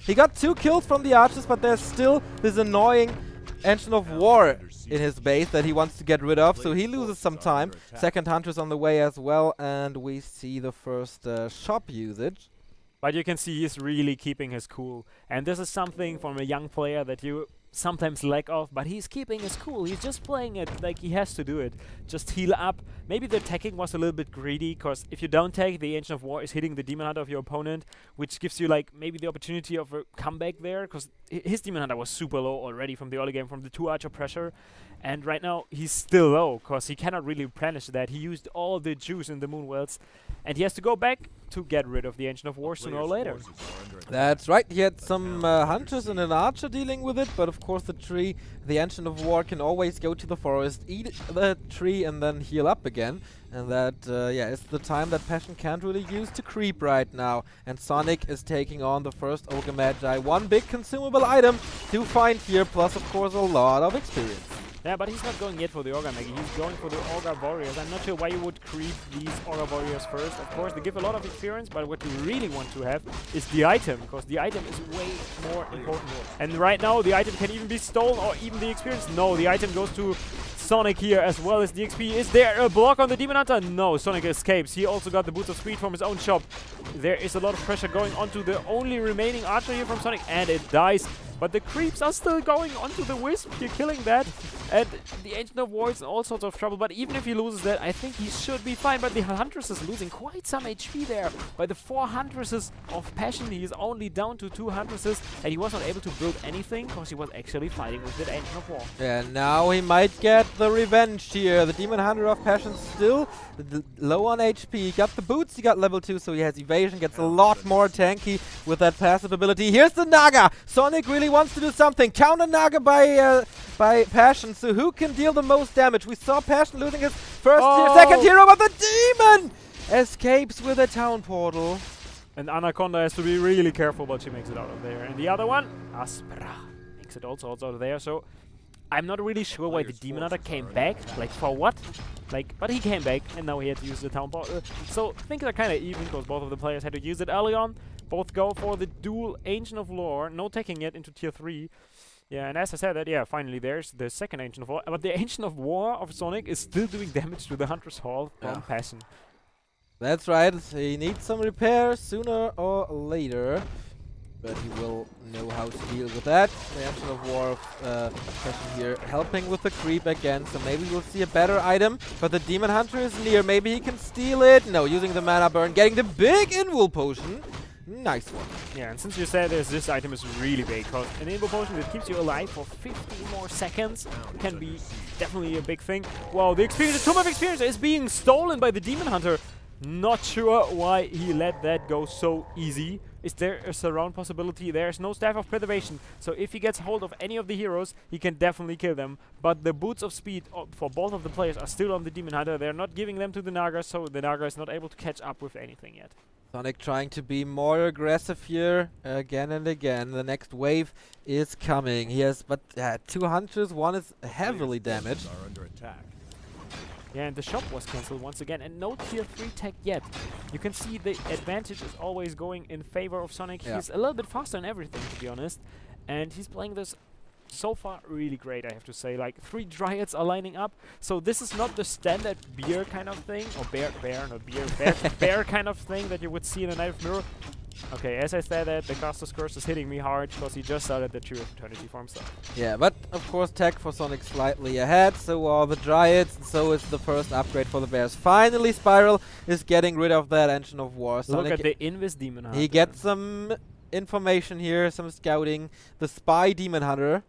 He got 2 kills from the archers, but there's still this annoying Ancient of War in his base that he wants to get rid of, so he loses some time. Second Huntress on the way as well, and we see the first shop usage. But you can see he's really keeping his cool, and this is something from a young player that you sometimes lack of, but he's keeping his cool. He's just playing it like he has to do it. Just heal up. Maybe the attacking was a little bit greedy, because if you don't take, the Ancient of War is hitting the Demon Hunter of your opponent, which gives you like maybe the opportunity of a comeback there, because his Demon Hunter was super low already from the early game from the 2 archer pressure, and right now he's still low because he cannot really replenish that. He used all the juice in the Moonwells, and he has to go back to get rid of the Ancient of War sooner or later. That's right. He had some Hunters and an Archer dealing with it, but of course the Ancient of War can always go to the forest, eat the tree, and then heal up again. And that, yeah, is the time that Passion can't really use to creep right now. And Sonik is taking on the first Ogre Magi. 1 big consumable item to find here, plus of course a lot of experience. Yeah, but he's not going yet for the Ogre Magi, he's going for the Ogre Warriors. I'm not sure why you would creep these Ogre Warriors first. Of course, they give a lot of experience, but what you really want to have is the item, because the item is way more important. And right now, the item can even be stolen, or even the experience. No, the item goes to Sonik here, as well as the XP. Is there a block on the Demon Hunter? No, Sonik escapes. He also got the Boots of Speed from his own shop. There is a lot of pressure going onto the only remaining archer here from Sonik, and it dies. But the creeps are still going onto the Wisp. You're killing that. And the Ancient of War is in all sorts of trouble. But even if he loses that, I think he should be fine. But the Huntress is losing quite some HP there. By the 4 Huntresses of Passion, he is only down to 2 Huntresses. And he was not able to build anything because he was actually fighting with the Ancient of War. Yeah, now he might get the revenge here. The Demon Hunter of Passion still low on HP. He got the boots, he got level 2, so he has evasion, gets a lot more tanky with that passive ability. Here's the Naga! Sonic really wants to do something. Counter Naga by Passion, so who can deal the most damage? We saw Passion losing his second hero, but the Demon escapes with a town portal. And Anaconda has to be really careful, but she makes it out of there. And the other one, Aspera, makes it also out of there, so I'm not really sure why the Demon Hunter came back. Like, for what? Like, but he came back, and now he had to use the town portal. So things are kind of even, because both of the players had to use it early on. Both go for the dual Ancient of Lore. No taking it into tier 3. Yeah, and as I said that, yeah, finally there's the second Ancient of War. But the Ancient of War of Sonic is still doing damage to the Hunter's Hall from Passion. That's right. He needs some repair sooner or later. But he will know how to deal with that. The Ancient of War of Passion here helping with the creep again. So maybe we'll see a better item. But the Demon Hunter is near. Maybe he can steal it. No, using the Mana Burn. Getting the big Invul Potion. Nice one. Yeah, and since you said this item is really big, because an Invul Potion that keeps you alive for 15 more seconds can be definitely a big thing. Wow, the experience, the Tomb of Experience is being stolen by the Demon Hunter. Not sure why he let that go so easy. Is there a surround possibility? There's no Staff of Preservation, so if he gets hold of any of the heroes, he can definitely kill them. But the Boots of Speed for both of the players are still on the Demon Hunter. They're not giving them to the Naga, so the Naga is not able to catch up with anything yet. Sonic trying to be more aggressive here again and again. The next wave is coming. He has but 2 hunters. One is heavily damaged. Are under attack. Yeah, and the shop was cancelled once again, and no tier 3 tech yet. You can see the advantage is always going in favor of Sonic. Yeah. He's a little bit faster in everything, to be honest, and he's playing this so far really great, I have to say. Like 3 Dryads are lining up, so this is not the standard beer kind of thing, or bear kind of thing that you would see in a Knight of Mirror. Okay, as I said that, the Caster's Curse is hitting me hard because he just started the Tree of Eternity for himself. Yeah, but of course tech for Sonic slightly ahead, so are the Dryads, and so is the first upgrade for the Bears. Finally, Spiral is getting rid of that Ancient of War. Sonic, look at the Invis Demon Hunter. he gets some information here, some scouting. The Spy Demon Hunter.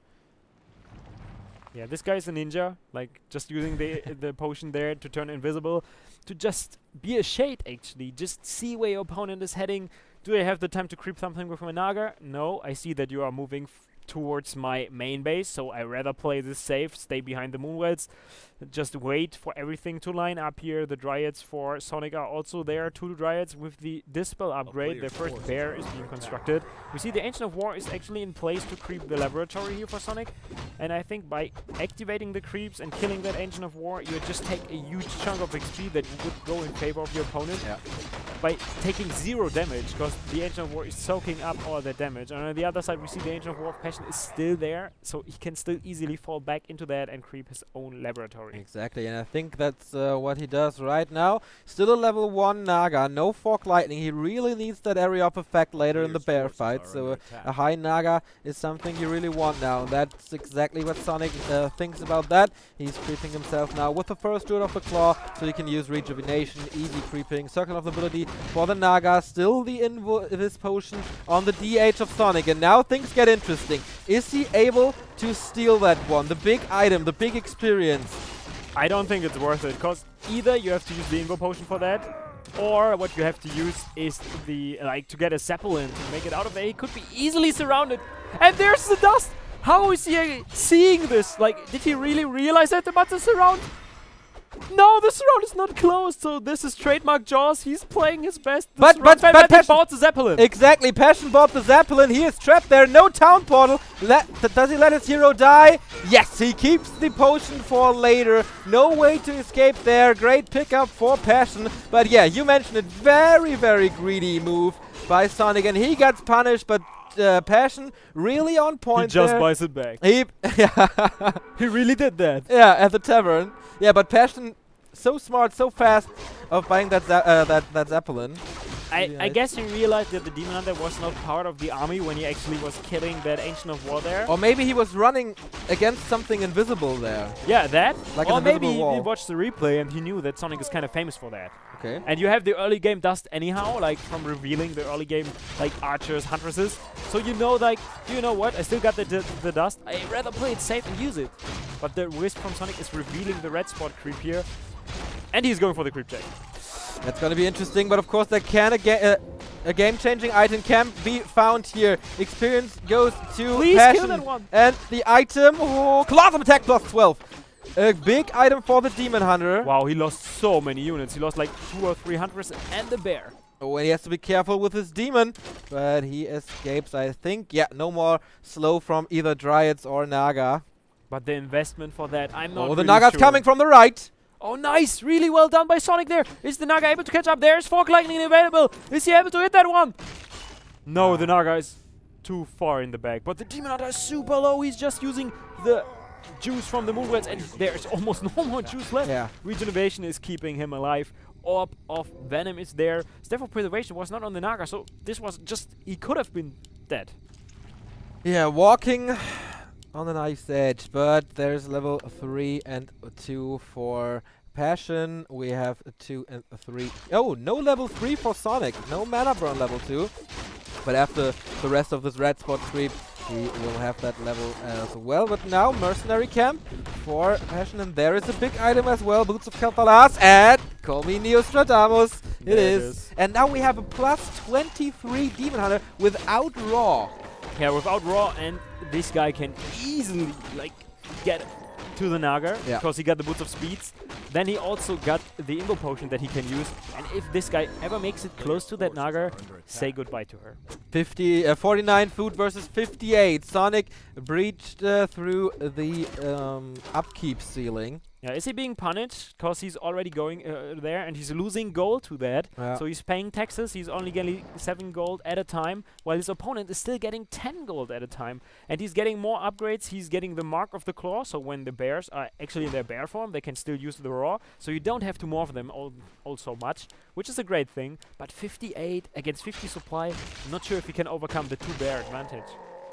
Yeah, this guy's a ninja, like just using the potion there to turn invisible, to just be a shade actually, just see where your opponent is heading. Do I have the time to creep something with my Naga? No, I see that you are moving towards my main base, so I rather play this safe, stay behind the Moonwells, just wait for everything to line up here. The Dryads for Sonic are also there, 2 Dryads with the Dispel upgrade. The first bear is being constructed. We see the Ancient of War is actually in place to creep the laboratory here for Sonic, and I think by activating the creeps and killing that Ancient of War, you just take a huge chunk of XP that would go in favor of your opponent. Yeah. By taking 0 damage, because the Ancient of War is soaking up all that damage. And on the other side, we see the Ancient of War of Passion is still there, so he can still easily fall back into that and creep his own laboratory. Exactly, and I think that's what he does right now. Still a level 1 Naga, no Fork Lightning. He really needs that area of effect later in the bear fight, so a high Naga is something you really want now. And that's exactly what Sonic thinks about that. He's creeping himself now with the first Druid of the Claw, so he can use Rejuvenation, easy creeping, Circle of Ability for the Naga. Still the Invis Potion on the DH of Sonic, and now things get interesting. Is he able to steal that one? The big item, the big experience. I don't think it's worth it, because either you have to use the Invo Potion for that, or what you have to use is the, to get a Zeppelin to make it out of there. He could be easily surrounded. And there's the dust! How is he seeing this? Like, did he really realize that about the surround? No, the surround is not closed, so this is trademark Jaws. He's playing his best. But Passion bought the Zeppelin. Exactly, Passion bought the Zeppelin. He is trapped there. No town portal. Does he let his hero die? Yes, he keeps the potion for later. No way to escape there. Great pickup for Passion. But yeah, you mentioned it. Very, very greedy move by Sonic, and he gets punished, but Passion really on point. He just there. buys it back. He really did that. Yeah, at the tavern. Yeah, but Passion, so smart, so fast of buying that that Zeppelin. I guess he realized that the Demon Hunter was not part of the army when he actually was killing that Ancient of War there. Or maybe he was running against something invisible there. Yeah, that. Like or an maybe invisible he wall. watched the replay and he knew that Sonic is kind of famous for that. Okay. And you have the early game dust anyhow, like from revealing the early game archers, huntresses. So you know, you know what? I still got the dust. I rather play it safe and use it. But the risk from Sonic is revealing the red spot creep here. And he's going for the creep check. That's going to be interesting, but of course there can a game-changing item can be found here. Experience goes to Please Passion. kill that one. And the item, Claws of Attack plus 12. A big item for the Demon Hunter. Wow, he lost so many units. He lost like 2 or 3 hunters and the bear. Oh, and he has to be careful with his demon, but he escapes, I think. Yeah, no more slow from either Dryads or Naga. But the investment for that, I'm not Oh, the really Naga's sure. coming from the right. Oh, nice! Really well done by Sonic there. Is the Naga able to catch up? There's Fork Lightning available. Is he able to hit that one? No, the Naga is too far in the back. But the Demon Hunter is super low. He's just using the juice from the moonrats, and there's almost no more juice left. Yeah. Regeneration is keeping him alive. Orb of Venom is there. Staff of Preservation was not on the Naga, so this was just... He could have been dead. Yeah, walking on the knife's edge, but there's level 3 and 2 for Passion. We have 2 and 3. Oh, no level 3 for Sonic. No mana burn level 2. But after the rest of this red spot creep, he will have that level as well. But now, Mercenary Camp for Passion. And there is a big item as well. Boots of Kel'Thalas. And call me Neostradamus. It is. And now we have a plus 23 Demon Hunter without Raw. Yeah, without Raw, and this guy can easily, like, get to the Naga, because he got the Boots of Speeds. Then he also got the Invo Potion that he can use. And if this guy ever makes it close to that Naga, say goodbye to her. 49 food versus 58. Sonic breached through the upkeep ceiling. Yeah, is he being punished? Because he's already going there, and he's losing gold to that. Yeah. So he's paying taxes. He's only getting 7 gold at a time, while his opponent is still getting 10 gold at a time. And he's getting more upgrades. He's getting the Mark of the Claw, so when the bears are actually in their bear form, they can still use the Raw. So you don't have to morph them all so much, which is a great thing. But 58 against 50 supply, I'm not sure if he can overcome the 2 bear advantage.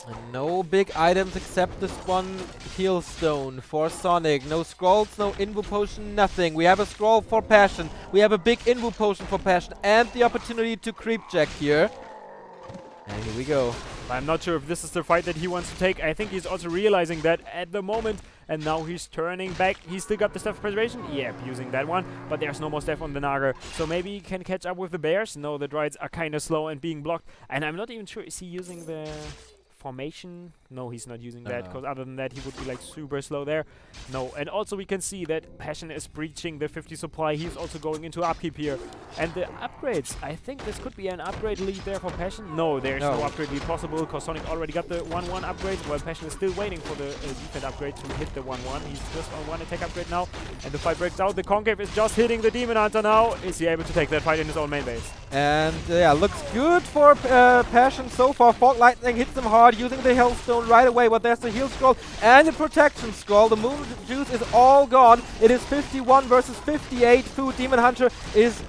And no big items except this one heal stone for Sonic. No scrolls, no Invo Potion, nothing. We have a scroll for Passion. We have a big Invo Potion for Passion and the opportunity to creep check here. And here we go. I'm not sure if this is the fight that he wants to take. I think he's also realizing that at the moment. And now he's turning back. He's still got the Staff of Preservation. Yep, using that one. But there's no more Staff on the Naga. So maybe he can catch up with the bears. No, the Droids are kind of slow and being blocked. And I'm not even sure, is he using the formation? No, he's not using that, because other than that he would be like super slow there. No, and also we can see that Passion is breaching the 50 supply. He's also going into upkeep here. And the upgrades, I think this could be an upgrade lead there for Passion. No, there's no upgrade lead possible, because Sonic already got the 1-1 upgrade, while Passion is still waiting for the defense upgrade to hit the 1-1. He's just on 1 attack upgrade now, and the fight breaks out. The Concave is just hitting the Demon Hunter now. Is he able to take that fight in his own main base? And yeah, looks good for Passion so far. Fog Lightning hits him hard using the Hearthstone right away, but there's the heal scroll and the protection scroll. The moon juice is all gone. It is 51 versus 58. Food Demon Hunter is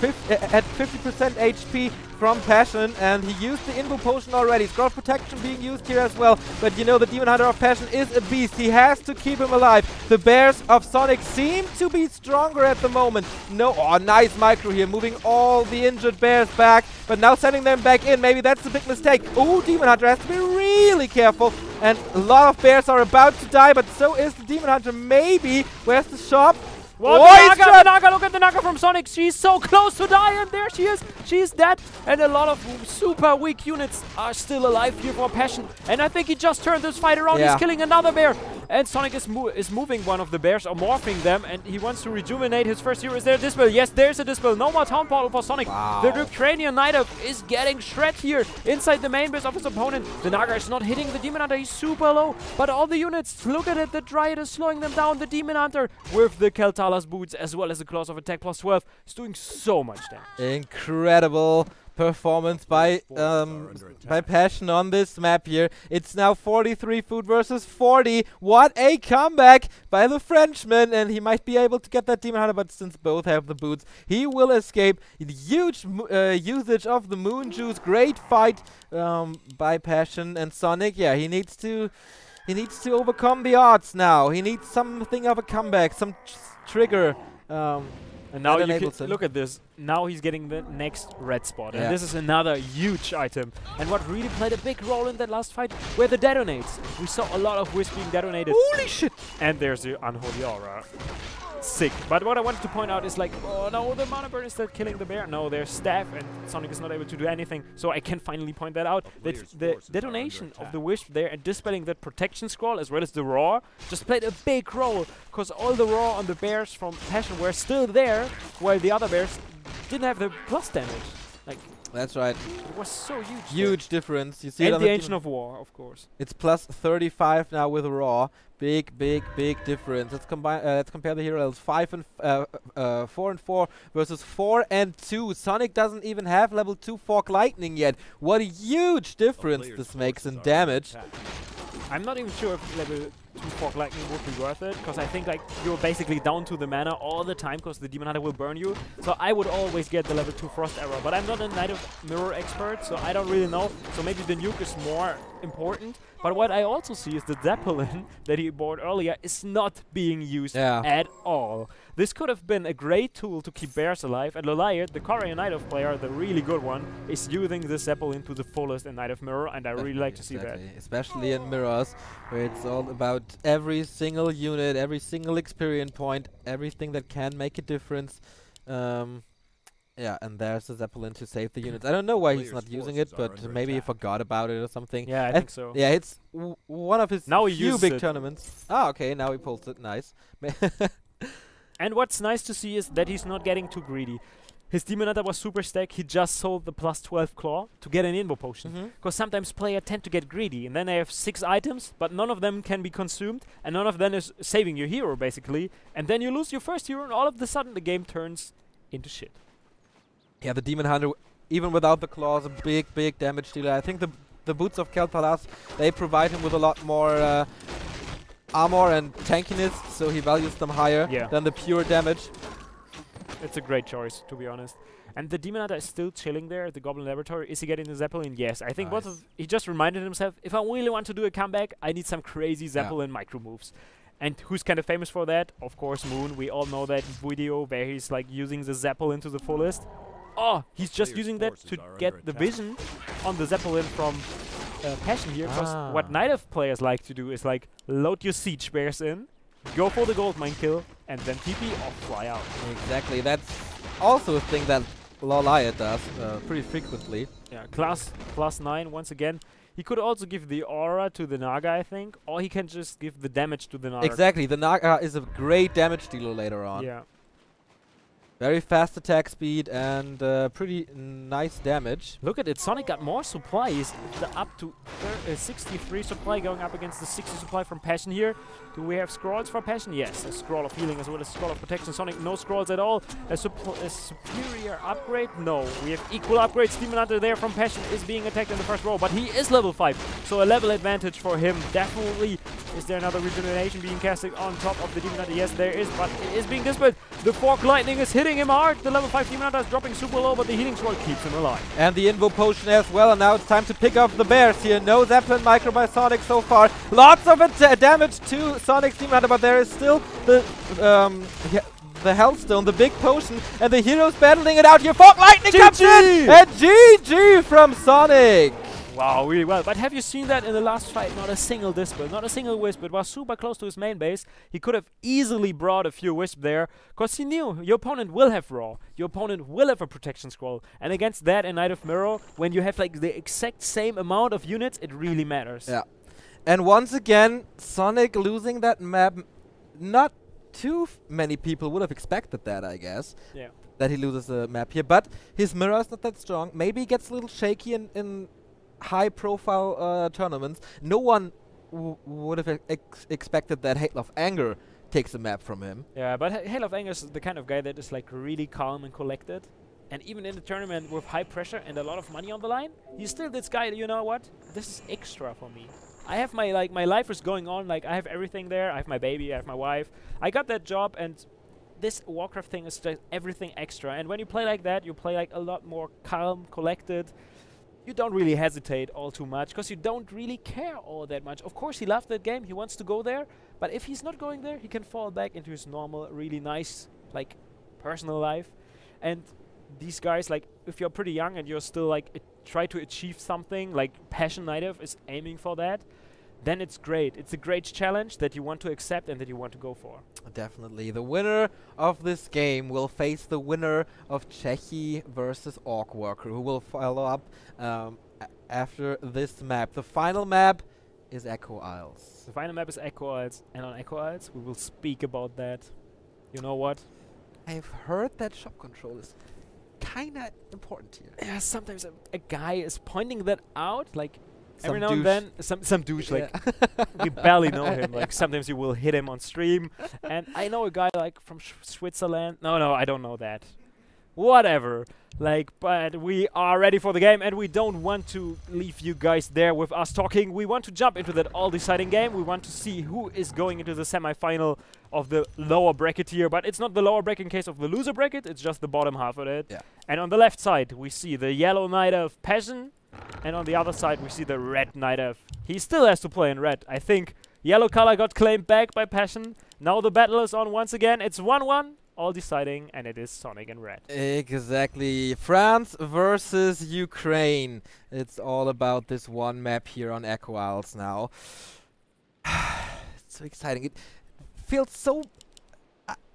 at 50% HP from Passion, and he used the Invo Potion already. Scroll protection being used here as well, but you know the Demon Hunter of Passion is a beast. He has to keep him alive. The bears of Sonic seem to be stronger at the moment. No, nice micro here, moving all the injured bears back, but now sending them back in. Maybe that's a big mistake. Oh, Demon Hunter has to be really careful, and a lot of bears are about to die, but so is the Demon Hunter. Maybe, where's the shop? Well, the Naga, look at the Naga from Sonic. She's so close to die, and there she is. She's dead, and a lot of super weak units are still alive here for Passion. And I think he just turned this fight around. He's killing another bear. And Sonic is moving one of the bears, or morphing them, and he wants to rejuvenate his first hero. Is there a Dispel? Yes, there's a Dispel. No more Town Portal for Sonic. Wow. The Ukrainian Night Elf is getting shred here inside the main base of his opponent. The Naga is not hitting the Demon Hunter. He's super low, but all the units, look at it. The Dryad is slowing them down. The Demon Hunter with the Kel'Thalas boots, as well as the Claws of Attack plus 12, is doing so much damage. Incredible performance by Passion on this map here. It's now 43 food versus 40. What a comeback by the Frenchman, and he might be able to get that Demon Hunter, but since both have the boots, he will escape. Huge usage of the Moon Juice. Great fight by Passion, and Sonic, yeah, he needs to overcome the odds now. He needs something of a comeback, some trigger. And now you can look at this. Now he's getting the next red spot. And this is another huge item. And what really played a big role in that last fight were the detonates. We saw a lot of Wisp being detonated. Holy shit! And there's the Unholy Aura. Sick. But what I wanted to point out is like, oh no, the Mana Burn is still killing the bear. No, there's Staff, and Sonic is not able to do anything. So I can finally point that out. That the detonation of the Wisp there and dispelling that protection scroll, as well as the Raw, just played a big role. Because all the Raw on the bears from Passion were still there, while the other bears didn't have the plus damage. Like, That's right. It was so huge. Huge difference. You see it And on the Ancient of War, of course. It's plus 35 now with Raw. Big difference. Let's combine. Let's compare the heroes. 4 and 4 versus 4 and 2. Sonic doesn't even have level 2 Fork Lightning yet. What a huge difference this makes in damage. I'm not even sure if level 2 Fork Lightning would be worth it, because I think like you're basically down to the mana all the time, because the Demon Hunter will burn you. So I would always get the level 2 Frost Arrow, but I'm not a Knight of Mirror expert, so I don't really know. So maybe the nuke is more important. But what I also see is the Zeppelin that he bought earlier is not being used at all. This could have been a great tool to keep bears alive, and Loliot, the Korean Knight of player, the really good one, is using the Zeppelin to the fullest in Knight of Mirror, and I really like to see that. Especially in Mirrors, where it's all about every single unit, every single experience point, everything that can make a difference. Yeah, and there's the Zeppelin to save the units. I don't know why he's not using it, but maybe he forgot about it or something. Yeah, I think so. Yeah, it's one of his few big tournaments. Ah, okay, now he pulls it. Nice. And what's nice to see is that he's not getting too greedy. His Demon Hunter was super stacked. He just sold the plus 12 claw to get an Invo potion. Because sometimes players tend to get greedy, and then they have 6 items, but none of them can be consumed, and none of them is saving your hero, basically. And then you lose your first hero, and all of a sudden the game turns into shit. Yeah, the Demon Hunter, even without the claws, a big damage dealer. I think the boots of Kel'Thalas, they provide him with a lot more armor and tankiness, so he values them higher than the pure damage. It's a great choice, to be honest. And the Demon Hunter is still chilling there at the Goblin Laboratory. Is he getting the Zeppelin? Yes. I think he just reminded himself, if I really want to do a comeback, I need some crazy Zeppelin micro moves. And who's kind of famous for that? Of course, Moon. We all know that video where he's like using the Zeppelin to the fullest. Oh, he's just using that to get the vision on the Zeppelin from Passion here. Because what Knight of players like to do is like load your Siege Bears in, go for the Goldmine kill, and then TP or fly out. Exactly. That's also a thing that Loliot does pretty frequently. Yeah, class +9 once again. He could also give the aura to the Naga, I think, or he can just give the damage to the Naga. Exactly. The Naga is a great damage dealer later on. Yeah. Very fast attack speed and pretty nice damage. Look at it, Sonic got more supplies, up to 63 supply going up against the 60 supply from Passion here. Do we have scrolls for Passion? Yes, a scroll of healing as well as a scroll of protection. Sonic, no scrolls at all. A superior upgrade? No. We have equal upgrades. Demon Hunter there from Passion is being attacked in the first row, but he is level 5, so a level advantage for him, definitely. Is there another regeneration being casted on top of the Demon Hunter? Yes, there is, but it is being dispelled. The Fork Lightning is hitting him hard. The level 5 Demon Hunter is dropping super low, but the healing scroll keeps him alive. And the Invo Potion as well, and now it's time to pick off the bears here. No Zeppelin micro by Sonic so far. Lots of damage to Sonic's Demon Hunter, but there is still the Hearthstone, the big potion, and the heroes battling it out here. Fork Lightning comes in, and GG from Sonic. Wow, really well. But have you seen that in the last fight? Not a single dispel, not a single wisp. It was super close to his main base. He could have easily brought a few wisps there, because he knew your opponent will have Raw. Your opponent will have a protection scroll. And against that in Knight of Mirror, when you have like the exact same amount of units, it really matters. Yeah. And once again, Sonic losing that map. Not too many people would have expected that, I guess. Yeah. That he loses a map here. But his mirror is not that strong. Maybe he gets a little shaky in high-profile tournaments. No one would have expected that Hail of Anger takes a map from him. Yeah, but Hail of Anger is the kind of guy that is like really calm and collected. And even in the tournament with high pressure and a lot of money on the line, he's still this guy, you know what? This is extra for me. I have my life is going on, like I have everything there. I have my baby, I have my wife. I got that job, and this Warcraft thing is just everything extra. And when you play like that, you play like a lot more calm, collected. You don't really hesitate all too much, because you don't really care all that much. Of course, he loved that game. He wants to go there. But if he's not going there, he can fall back into his normal, really nice, like, personal life. And these guys, like, if you're pretty young and you're still, like, try to achieve something, like Passion Native is aiming for that, then it's great. It's a great challenge that you want to accept and that you want to go for. Definitely. The winner of this game will face the winner of Czechy versus Orc Worker, who will follow up after this map. The final map is Echo Isles. The final map is Echo Isles, and on Echo Isles we will speak about that. You know what? I've heard that shop control is kinda important here. Yeah, sometimes a guy is pointing that out, like Some every now and douche. then, some douche, like Yeah. we barely know him. Like sometimes you will hit him on stream, and I know a guy like from Switzerland. No, I don't know that. Whatever. Like, but we are ready for the game, and we don't want to leave you guys there with us talking. We want to jump into that all-deciding game. We want to see who is going into the semi-final of the lower bracket here, but it's not the lower bracket in case of the loser bracket. It's just the bottom half of it. Yeah. And on the left side, we see the yellow Knight of Passion, and on the other side, we see the red Knight of. He still has to play in red. I think yellow color got claimed back by Passion. Now the battle is on once again. It's 1-1. All deciding, and it is Sonik and red. Exactly. France versus Ukraine. It's all about this one map here on Echo Isles now. It's so exciting. It feels so...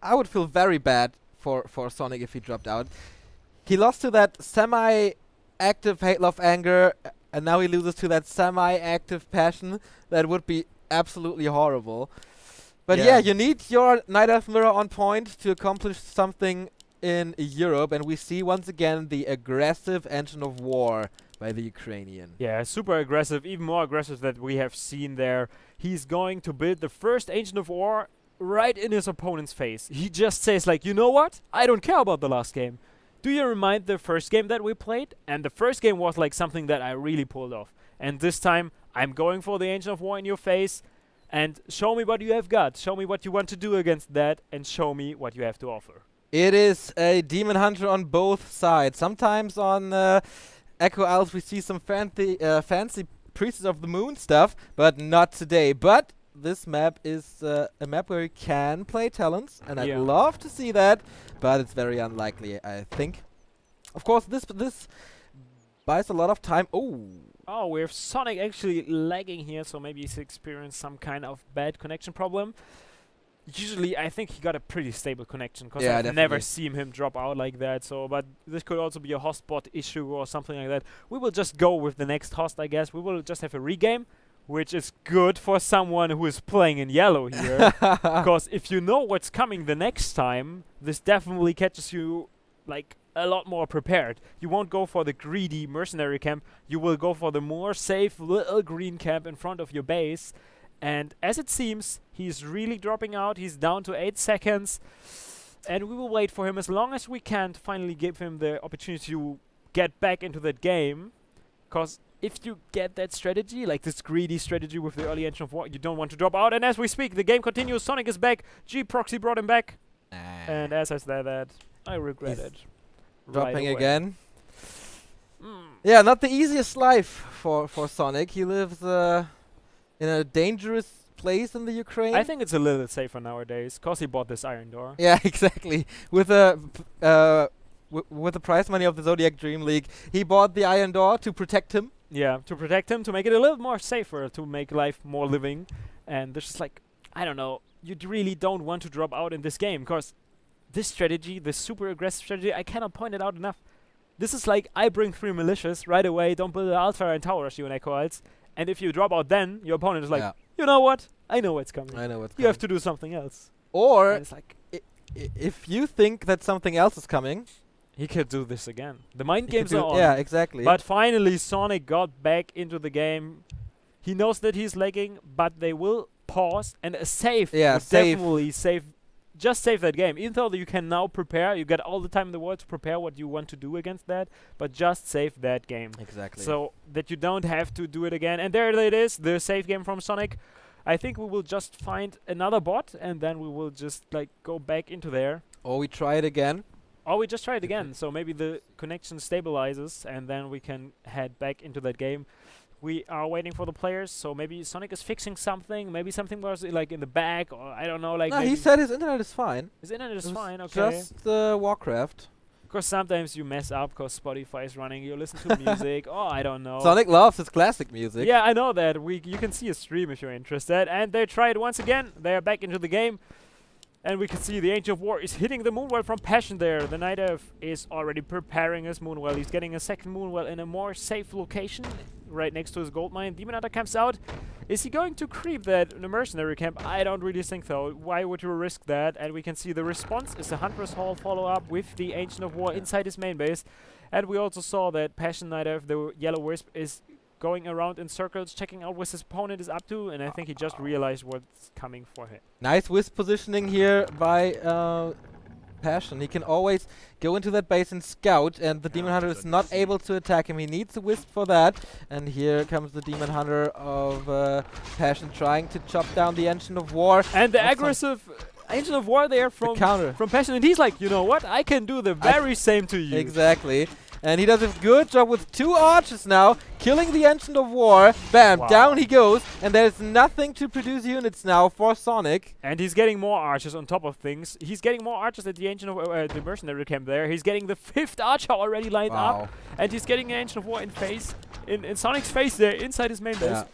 I would feel very bad for Sonik if he dropped out. He lost to that semi-active Hate, Love, Anger, and now he loses to that semi-active Passion. That would be absolutely horrible. But yeah, you need your Knight of Mirror on point to accomplish something in Europe, and we see once again the aggressive engine of war by the Ukrainian. Yeah, super aggressive, even more aggressive than we have seen there. He's going to build the first engine of war right in his opponent's face. He just says like, you know what? I don't care about the last game. Do you remind the first game that we played? And the first game was like something that I really pulled off. And this time, I'm going for the engine of war in your face. And show me what you have got. Show me what you want to do against that, and show me what you have to offer. It is a Demon Hunter on both sides. Sometimes on Echo Isles we see some fancy Priestess of the Moon stuff, but not today. But this map is a map where you can play talents, and I'd love to see that, but it's very unlikely, I think. Of course, this buys a lot of time. Oh, we have Sonik actually lagging here, so maybe he's experienced some kind of bad connection problem. Usually, I think he got a pretty stable connection, because I've never seen him drop out like that. So, but this could also be a hotspot issue or something like that. We will just go with the next host, I guess. We will just have a regame, which is good for someone who is playing in yellow here. Because if you know what's coming the next time, this definitely catches you, like, a lot more prepared. You won't go for the greedy mercenary camp. You will go for the more safe little green camp in front of your base. And as it seems, he's really dropping out. He's down to 8 seconds. And we will wait for him as long as we can to finally give him the opportunity to get back into that game. Because if you get that strategy, like this greedy strategy with the early engine of war, you don't want to drop out. And as we speak, the game continues. Sonik is back. G-Proxy brought him back. And as I said that, I regret it. Dropping again. Yeah, not the easiest life for Sonik. He lives in a dangerous place in the Ukraine. I think it's a little bit safer nowadays, cause he bought this iron door. Yeah, exactly. With with the prize money of the Zodiac Dream League, he bought the iron door to protect him. Yeah, to protect him, to make it a little more safer, to make life more living. And there's just like, I don't know, you really don't want to drop out in this game, cause this strategy, this super aggressive strategy, I cannot point it out enough. This is like, I bring 3 militias right away, don't build an altar and tower rush you in Echo Isles. And if you drop out then, your opponent is like, you know what? I know what's coming. I know what's coming. You have to do something else. Or, it's like if you think that something else is coming, he could do this again. The mind games are on. Yeah, exactly. But finally, Sonik got back into the game. He knows that he's lagging, but they will pause, and a save will definitely save. Just save that game. Even though you can now prepare, you get all the time in the world to prepare what you want to do against that, but just save that game. Exactly. So that you don't have to do it again. And there it is, the save game from Sonik. I think we will just find another bot, and then we will just like go back into there. Or we try it again. Or we just try it again. So maybe the connection stabilizes, and then we can head back into that game. We are waiting for the players, so maybe Sonik is fixing something. Maybe something was like in the back, or I don't know. Like no, he said his internet is fine. His internet is fine. Okay. Just WarCraft. Because sometimes you mess up because Spotify is running. You listen to music. Oh, I don't know. Sonik loves his classic music. Yeah, I know that. You can see a stream if you're interested. And they try it once again. They are back into the game. And we can see the Angel of War is hitting the Moonwell from Passion there. The Knight Elf is already preparing his Moonwell. He's getting a second Moonwell in a more safe location, right next to his gold mine. Demon Hunter comes out, Is he going to creep that in the mercenary camp? I don't really think so. Why would you risk that? And we can see the response is a Huntress Hall follow-up with the Ancient of War inside his main base. And we also saw that Passion Knight of the Yellow Wisp is going around in circles, checking out what his opponent is up to, and I think he just realized what's coming for him. Nice Wisp positioning here by Passion. He can always go into that base and scout, and the Demon Hunter is not able to attack him. He needs a Wisp for that, and here comes the Demon Hunter of Passion trying to chop down the Ancient of War. And the aggressive Ancient of War there from Passion, and he's like, you know what, I can do the very same to you. Exactly. And he does a good job with 2 archers now, killing the Ancient of War. Bam, down he goes, and there's nothing to produce units now for Sonic. And he's getting more archers on top of things. He's getting more archers at the Ancient of the mercenary camp there. He's getting the 5th archer already lined up, and he's getting an Ancient of War in Sonic's face there, inside his main base.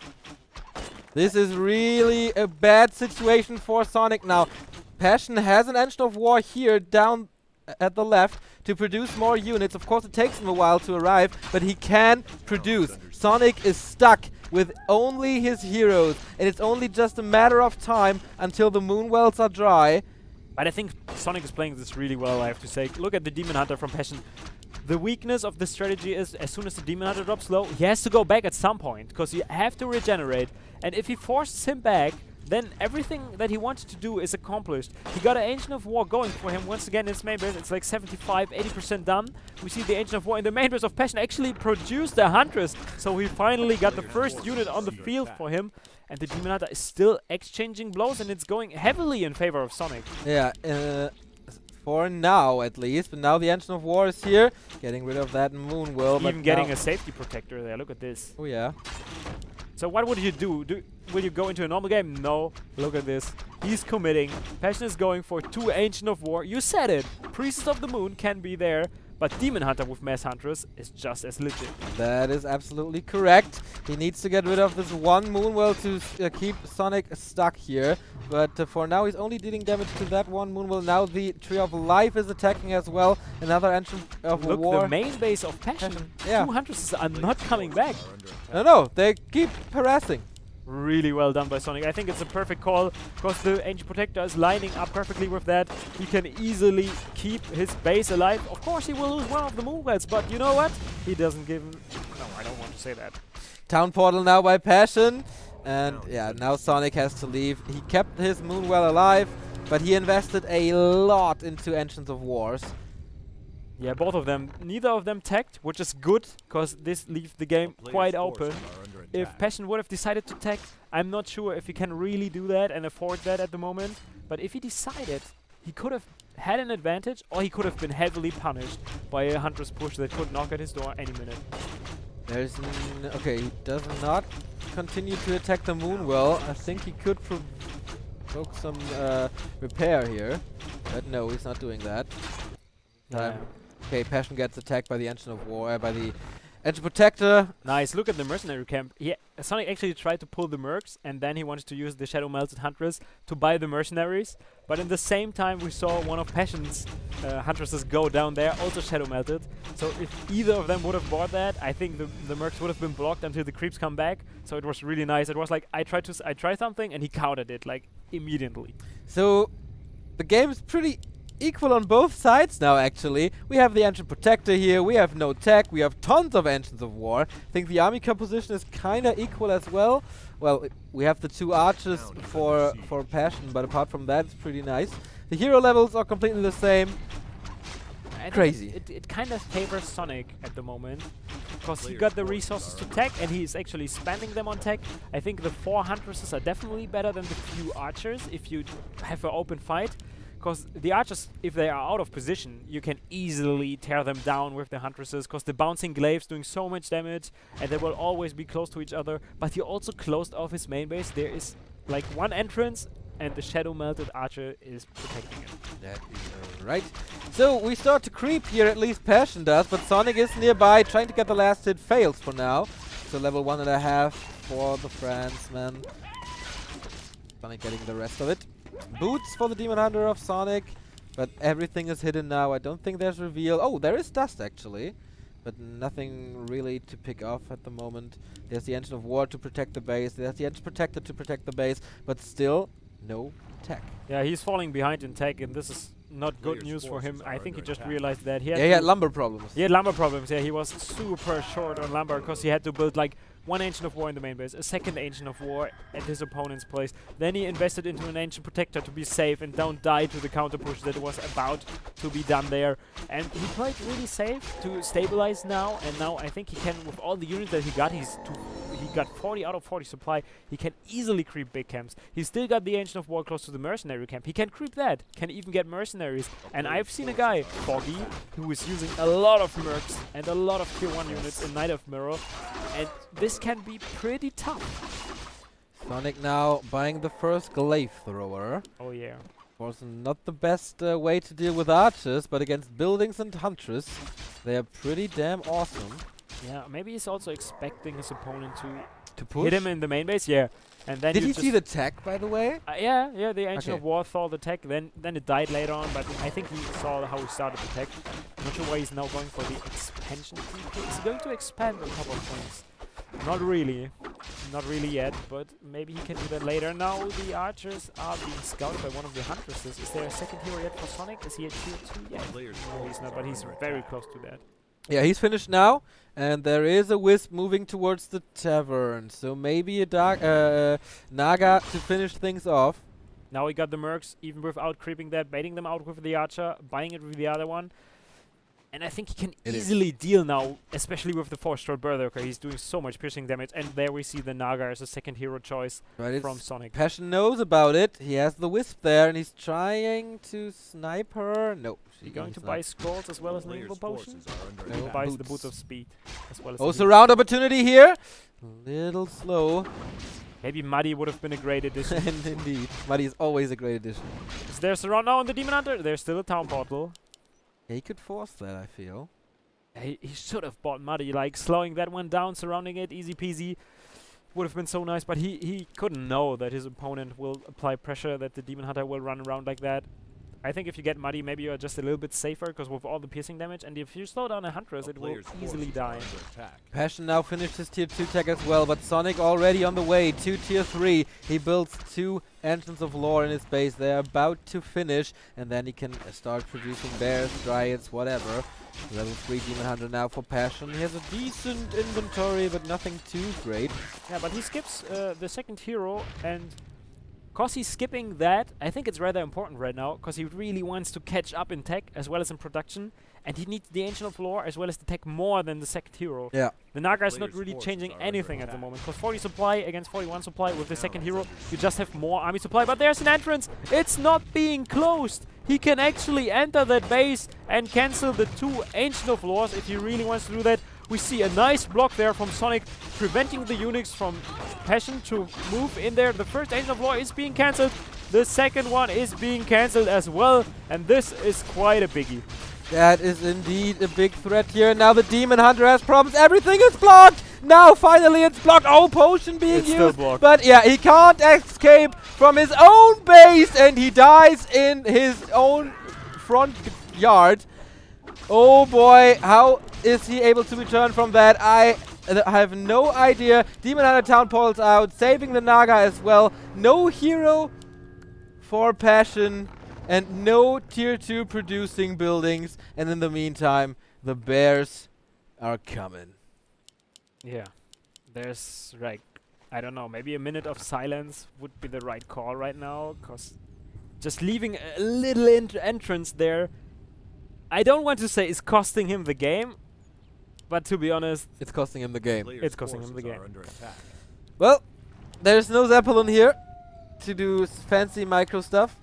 This is really a bad situation for Sonic now. Passion has an Ancient of War here down at the left to produce more units. Of course, it takes him a while to arrive, but he can produce. Sonic is stuck with only his heroes, and it's only just a matter of time until the moon wells are dry. But I think Sonic is playing this really well, I have to say. Look at the Demon Hunter from Passion. The weakness of the strategy is as soon as the Demon Hunter drops low, he has to go back at some point, because you have to regenerate. And if he forces him back, then everything that he wanted to do is accomplished. He got an Ancient of War going for him once again in his main base. It's like 75–80% done. We see the Ancient of War in the main base of Passion actually produced a Huntress. So he finally got the first unit on the field for him. And the Demon Hunter is still exchanging blows, and it's going heavily in favor of Sonic. Yeah, for now at least. But now the Ancient of War is here, getting rid of that moon well. Even getting a safety protector there. Look at this. Oh yeah. So what would you do? Will you go into a normal game? No. Look at this. He's committing. Passion is going for 2 Ancient of War. You said it. Priestess of the Moon can be there, but Demon Hunter with Mass Huntress is just as legit. That is absolutely correct. He needs to get rid of this 1 Moonwell to keep Sonic stuck here. But for now, he's only dealing damage to that 1 Moonwell. Now the Tree of Life is attacking as well. Another Ancient of War. Look, the main base of Passion. 2 Huntresses are not coming back. No, they keep harassing. Really well done by Sonic. I think it's a perfect call, because the Ancient Protector is lining up perfectly with that. He can easily keep his base alive. Of course, he will lose one of the Moonwells, but you know what? He doesn't give him... No, I don't want to say that. Town Portal now by Passion. And yeah, now Sonic has to leave. He kept his Moonwell alive, but he invested a lot into Ancients of Wars. Yeah, both of them. Neither of them tagged, which is good, because this leaves the game quite open. If Passion would have decided to tag, I'm not sure if he can really do that and afford that at the moment. But if he decided, he could have had an advantage, or he could have been heavily punished by a Huntress push that could knock at his door any minute. There's okay, he does not continue to attack the Moonwell. I think he could provoke some repair here, but no, he's not doing that. Okay, Passion gets attacked by the Ancient of War, by the Ancient Protector. Nice, look at the mercenary camp. Yeah, Sonic actually tried to pull the mercs, and then he wanted to use the Shadow Melted Huntress to buy the mercenaries. But in the same time, we saw one of Passion's Huntresses go down there, also Shadow Melted. So if either of them would have bought that, I think the mercs would have been blocked until the creeps come back. So it was really nice. It was like, I tried something, and he countered it, like, immediately. So the game is pretty equal on both sides now, actually. We have the Ancient Protector here, we have no tech, we have tons of Ancients of War. I think the army composition is kinda equal as well. Well, we have the 2 archers for Passion, but apart from that, it's pretty nice. The hero levels are completely the same. Crazy. It kind of favors Sonic at the moment, because he got the resources to tech, and he's actually spending them on tech. I think the 4 Huntresses are definitely better than the few archers if you have an open fight. Because the archers, if they are out of position, you can easily tear them down with the Huntresses, because the bouncing glaives doing so much damage, and they will always be close to each other. But he also closed off his main base. There is like 1 entrance, and the Shadow Melted Archer is protecting it. That is right. So we start to creep here, at least Passion does, but Sonic is nearby, trying to get the last hit, fails for now. So level 1.5 for the Franceman. Sonic getting the rest of it. Boots for the Demon Hunter of Sonic, but everything is hidden now. I don't think there's reveal. Oh, there is dust actually. but nothing really to pick off at the moment. There's the Engine of War to protect the base. There's the Edge Protector to protect the base, but still no tech. Yeah, he's falling behind in tech, and this is not good news for him. I think he just realized that He had lumber problems. He had lumber problems. Yeah, he was super short on lumber because he had to build like one Ancient of War in the main base, a second Ancient of War at his opponent's place. Then he invested into an Ancient Protector to be safe and don't die to the counter push that was about to be done there. And he played really safe to stabilize now, and now I think he can, with all the units that he got, he got 40 out of 40 supply. He can easily creep big camps. He's still got the Ancient of War close to the mercenary camp. He can creep that, can even get mercenaries. And I've seen a guy, Foggy, who is using a lot of mercs and a lot of tier 1 units in Night of Mirror, and this can be pretty tough. Sonic now buying the first glaive thrower. Oh yeah. Of course, not the best way to deal with archers, but against buildings and hunters, they are pretty damn awesome. Yeah, maybe he's also expecting his opponent To push? hit him in the main base. Yeah, and then Did he see the tech, by the way? yeah, the Ancient Okay. of War saw the tech, then it died later on, but I think he saw how he started the tech. I'm not sure why he's now going for the expansion. He's going to expand on top of things. Not really yet, but maybe he can do that later. Now the archers are being scouted by one of the huntresses. Is there a second hero yet for Sonic? Is he at tier 2? Yeah, no, he's not, but he's very close to that. Yeah, he's finished now, and there is a Wisp moving towards the tavern. So maybe a dark Naga to finish things off. Now he got the mercs, even without creeping that, baiting them out with the archer, buying it with the other one. And I think he can easily deal now, especially with the 4-stroke Berserker. He's doing so much piercing damage, and there we see the Naga as a second hero choice from Sonic. Passion knows about it. He has the Wisp there, and he's trying to snipe her. No. He's going to buy scrolls as well as Nimble Potion. He buys the Boots of Speed as well as Oh, surround opportunity here. A little slow. Maybe Muddy would have been a great addition. Indeed. Muddy is always a great addition. Is there surround now on the Demon Hunter? There's still a town portal. Yeah, he could force that, I feel. He should have bought Muddy, like slowing that one down, surrounding it, easy peasy. Would have been so nice, but he couldn't know that his opponent will apply pressure, that the Demon Hunter will run around like that. I think if you get Muddy, maybe you're just a little bit safer, because with all the piercing damage, and if you slow down a Huntress, it will easily die. Passion now finished his tier 2 tech as well, but Sonic already on the way to tier 3. He builds 2 Engines of Lore in his base. They're about to finish, and then he can start producing bears, dryads, whatever. Level 3 Demon Hunter now for Passion. He has a decent inventory, but nothing too great. Yeah, but he skips the second hero, and because he's skipping that, I think it's rather important right now, because he really wants to catch up in tech as well as in production, and he needs the Ancient of Lore as well as the tech more than the second hero. Yeah. The Naga is not really changing anything at the moment, because 40 supply against 41 supply with the second hero, you just have more army supply, but there's an entrance! It's not being closed! He can actually enter that base and cancel the 2 Ancient of Lores if he really wants to do that. We see a nice block there from Sonic, preventing the Unix from Passion to move in there. The first Ancient of Lore is being cancelled. The second one is being cancelled as well. And this is quite a biggie. That is indeed a big threat here. Now the Demon Hunter has problems. Everything is blocked. Now finally it's blocked. Oh, potion being used. But yeah, he can't escape from his own base. And he dies in his own front yard. Oh boy, how is he able to return from that? I have no idea. Demon Hunter Town Portal's out, saving the Naga as well. No hero for Passion, and no tier 2 producing buildings. And in the meantime, the bears are coming. Yeah, there's like, I don't know, maybe a minute of silence would be the right call right now, because just leaving a little entrance there, I don't want to say it's costing him the game, but to be honest, it's costing him the game. It's costing him the game. Well, there's no Zeppelin here to do fancy micro stuff.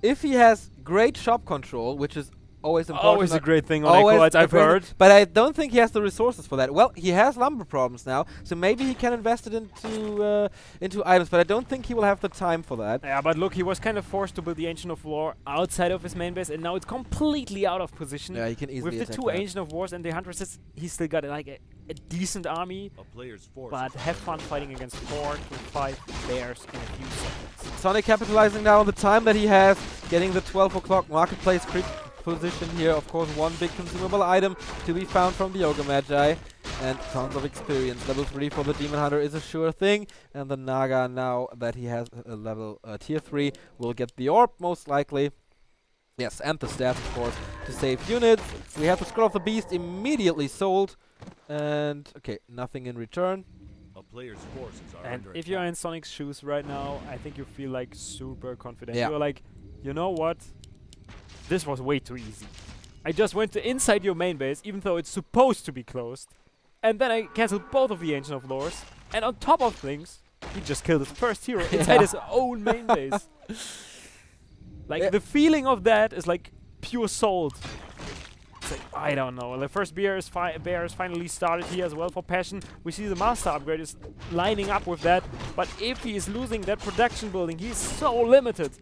If he has great shop control, which is always important. Always a great thing on Equalites, I've heard. But I don't think he has the resources for that. Well, he has lumber problems now, so maybe he can invest it into items, but I don't think he will have the time for that. Yeah, but look, he was kind of forced to build the Ancient of War outside of his main base, and now it's completely out of position. Yeah, he can easily with the 2 Ancient of Wars and the Huntresses, he's still got like a decent army, but have fun fighting against 4 to 5 bears in a few seconds. Sonic capitalizing now on the time that he has, getting the 12 o'clock marketplace creep position here. Of course, one big consumable item to be found from the Ogre Magi. And tons of experience. Level 3 for the Demon Hunter is a sure thing. And the Naga, now that he has a level tier 3, will get the orb most likely. Yes, and the staff, of course, to save units. We have the Scroll of the Beast immediately sold. And, okay, nothing in return. A player's forces are And if you're in Sonic's shoes right now, I think you feel like super confident. Yeah. You're like, you know what? This was way too easy. I just went to inside your main base, even though it's supposed to be closed. And then I cancelled both of the Ancient of Lores. And on top of things, he just killed his first hero inside his own main base. Like, the feeling of that is like pure salt. It's like, I don't know. The first bear is finally started here as well for Passion. We see the Master upgrade is lining up with that. But if he is losing that production building, he's so limited.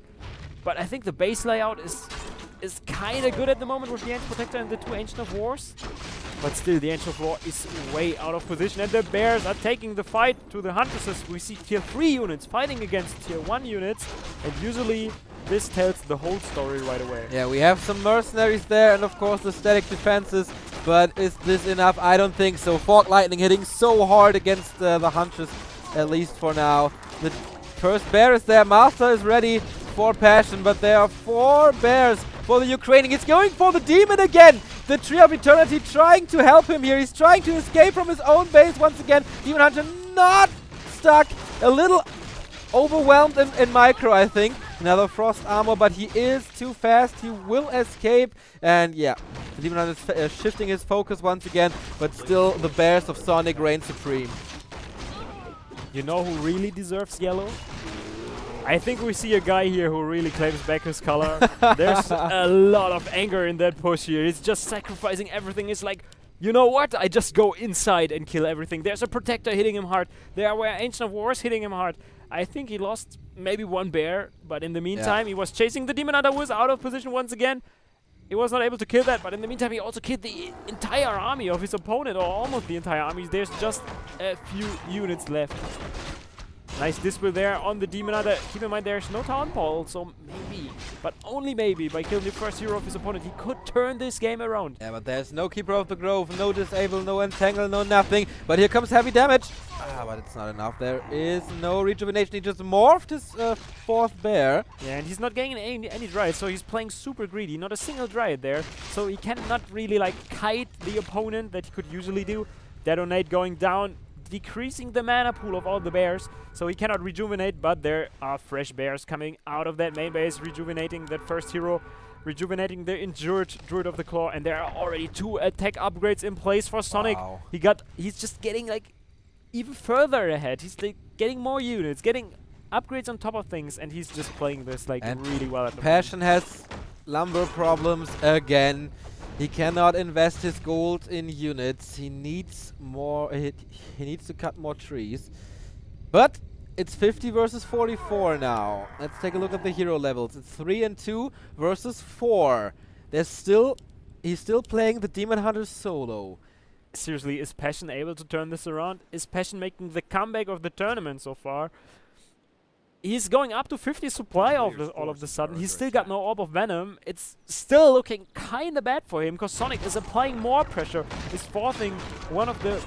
But I think the base layout is kind of good at the moment with the Ancient Protector and the 2 Ancient of Wars. But still, the Ancient of War is way out of position, and the Bears are taking the fight to the Huntresses. We see tier 3 units fighting against tier 1 units, and usually this tells the whole story right away. Yeah, we have some mercenaries there, and of course the static defenses. But is this enough? I don't think so. Fork Lightning hitting so hard against the Huntress, at least for now. The first bear is there. Master is ready for Passion, but there are 4 bears for the Ukrainian. He's going for the demon again. The Tree of Eternity trying to help him here. He's trying to escape from his own base once again. Demon Hunter not stuck. A little overwhelmed in micro, I think. Another frost armor, but he is too fast. He will escape. And yeah, the Demon Hunter is shifting his focus once again, but still the bears of Sonic reign supreme. You know who really deserves yellow? I think we see a guy here who really claims back his color. There's a lot of anger in that push here. He's just sacrificing everything. It's like, you know what? I just go inside and kill everything. There's a Protector hitting him hard. There were Ancient of Wars hitting him hard. I think he lost maybe 1 bear, but in the meantime, he was chasing the Demon Hunter, who was out of position once again. He was not able to kill that, but in the meantime, he also killed the entire army of his opponent, or almost the entire army. There's just a few units left. Nice display there on the Demon Hunter. Keep in mind there's no Town Ball, so maybe, but only maybe, by killing the first hero of his opponent, he could turn this game around. Yeah, but there's no Keeper of the Grove, no Disable, no Entangle, no nothing. But here comes heavy damage. Ah, but it's not enough. There is no Rejuvenation. He just morphed his 4th bear. Yeah, and he's not getting any Dryad, so he's playing super greedy. Not a single Dryad there, so he cannot really like kite the opponent that he could usually do. Detonate going down, decreasing the mana pool of all the bears, so he cannot rejuvenate, but there are fresh bears coming out of that main base, rejuvenating that first hero, rejuvenating the injured Druid of the Claw, and there are already 2 attack upgrades in place for Sonic. Wow. He's just getting like even further ahead. He's like getting more units, getting upgrades on top of things, and he's just playing this like really well at the moment. Passion has lumber problems again. He cannot invest his gold in units. He needs more. He needs to cut more trees. But it's 50 versus 44 now. Let's take a look at the hero levels. It's 3 and 2 versus 4. He's still playing the Demon Hunter solo. Seriously, is Passion able to turn this around? Is Passion making the comeback of the tournament so far? He's going up to 50 supply all of the sudden. He's still got no Orb of Venom. It's still looking kind of bad for him because Sonic is applying more pressure. He's forcing one of the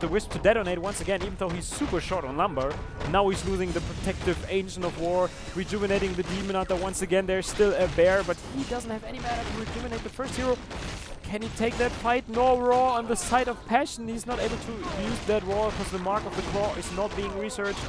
Wisps to detonate once again, even though he's super short on lumber. Now he's losing the protective Ancient of War, rejuvenating the Demon Hunter once again. There's still a bear, but he doesn't have any mana to rejuvenate the first hero. Can he take that fight? No Raw on the side of Passion. He's not able to use that Raw because the Mark of the Claw is not being researched.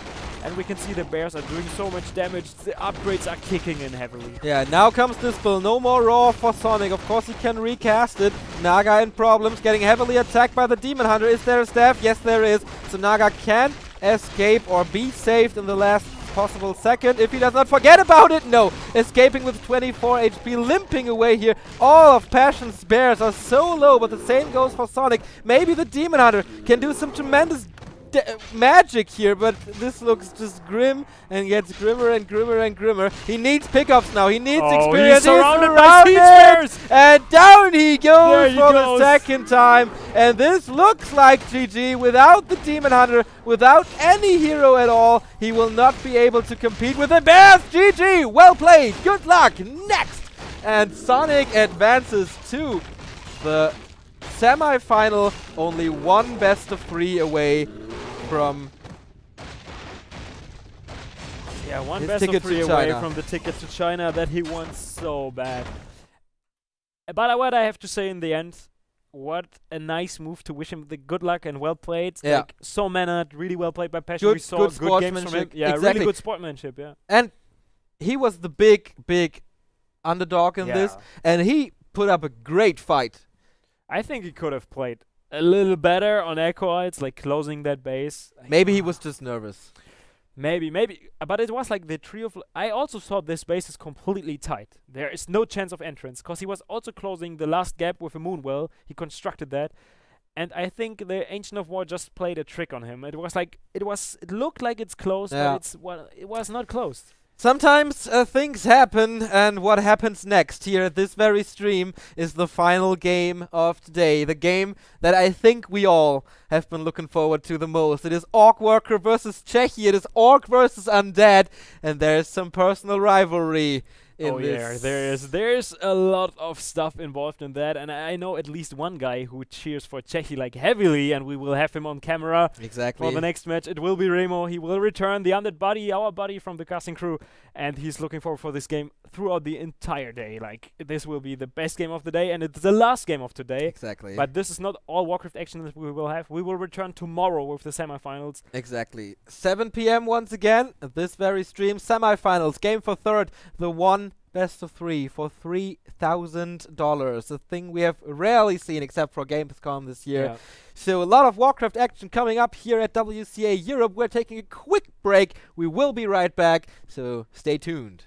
And we can see the bears are doing so much damage. The upgrades are kicking in heavily. Yeah, now comes Dispel. No more Raw for Sonic. Of course, he can recast it. Naga in problems, getting heavily attacked by the Demon Hunter. Is there a staff? Yes, there is. So Naga can escape or be saved in the last possible second. If he does not forget about it, no. Escaping with 24 HP, limping away here. All of Passion's bears are so low, but the same goes for Sonic. Maybe the Demon Hunter can do some tremendous magic here, but this looks just grim and gets grimmer and grimmer and grimmer. He needs pickups now. He needs experience. He's surrounded by Siege Bears. And down he goes There he for goes. the second time. And this looks like GG. Without the Demon Hunter, without any hero at all, he will not be able to compete with the Bears. GG. Well played. Good luck. Next. And Sonic advances to the semi-final, only one best of 3 away from one his best of ticket 3 to away China. from the ticket to China that he wants so bad. But what I have to say in the end, what a nice move to wish him the good luck and well played. Yeah. Like, so mannered, really well played by Passion. Good- We saw good good games from him. sportsmanship. Yeah, Exactly. really good sportsmanship, yeah. And he was the big underdog in this, and he put up a great fight. I think he could have played a little better on Echoids, like closing that base. Maybe he was just nervous. Maybe. But it was like the trio of... I also saw this base is completely tight. There is no chance of entrance, because he was also closing the last gap with a Moonwell. He constructed that. And I think the Ancient of War just played a trick on him. It was like... It looked like it's closed, but it was not closed. Sometimes things happen, and what happens next here at this very stream is the final game of today. The game that I think we all have been looking forward to the most. It is Orc Worker versus Czechy. It is Orc versus Undead, and there is some personal rivalry in this. Yeah, there's a lot of stuff involved in that, and I know at least one guy who cheers for Czechy like heavily, and we will have him on camera Exactly. for the next match. It will be Remo. He will return, the Undead buddy, our buddy from the casting crew, and he's looking forward for this game throughout the entire day. Like, this will be the best game of the day, and it's the last game of today. Exactly. But this is not all Warcraft action that we will have. We will return tomorrow with the semifinals. Exactly. 7 p.m. once again, at this very stream. Semifinals, game for third, the one best of 3 for $3,000. A thing we have rarely seen except for Gamescom this year. Yeah. So a lot of Warcraft action coming up here at WCA Europe. We're taking a quick break. We will be right back, so stay tuned.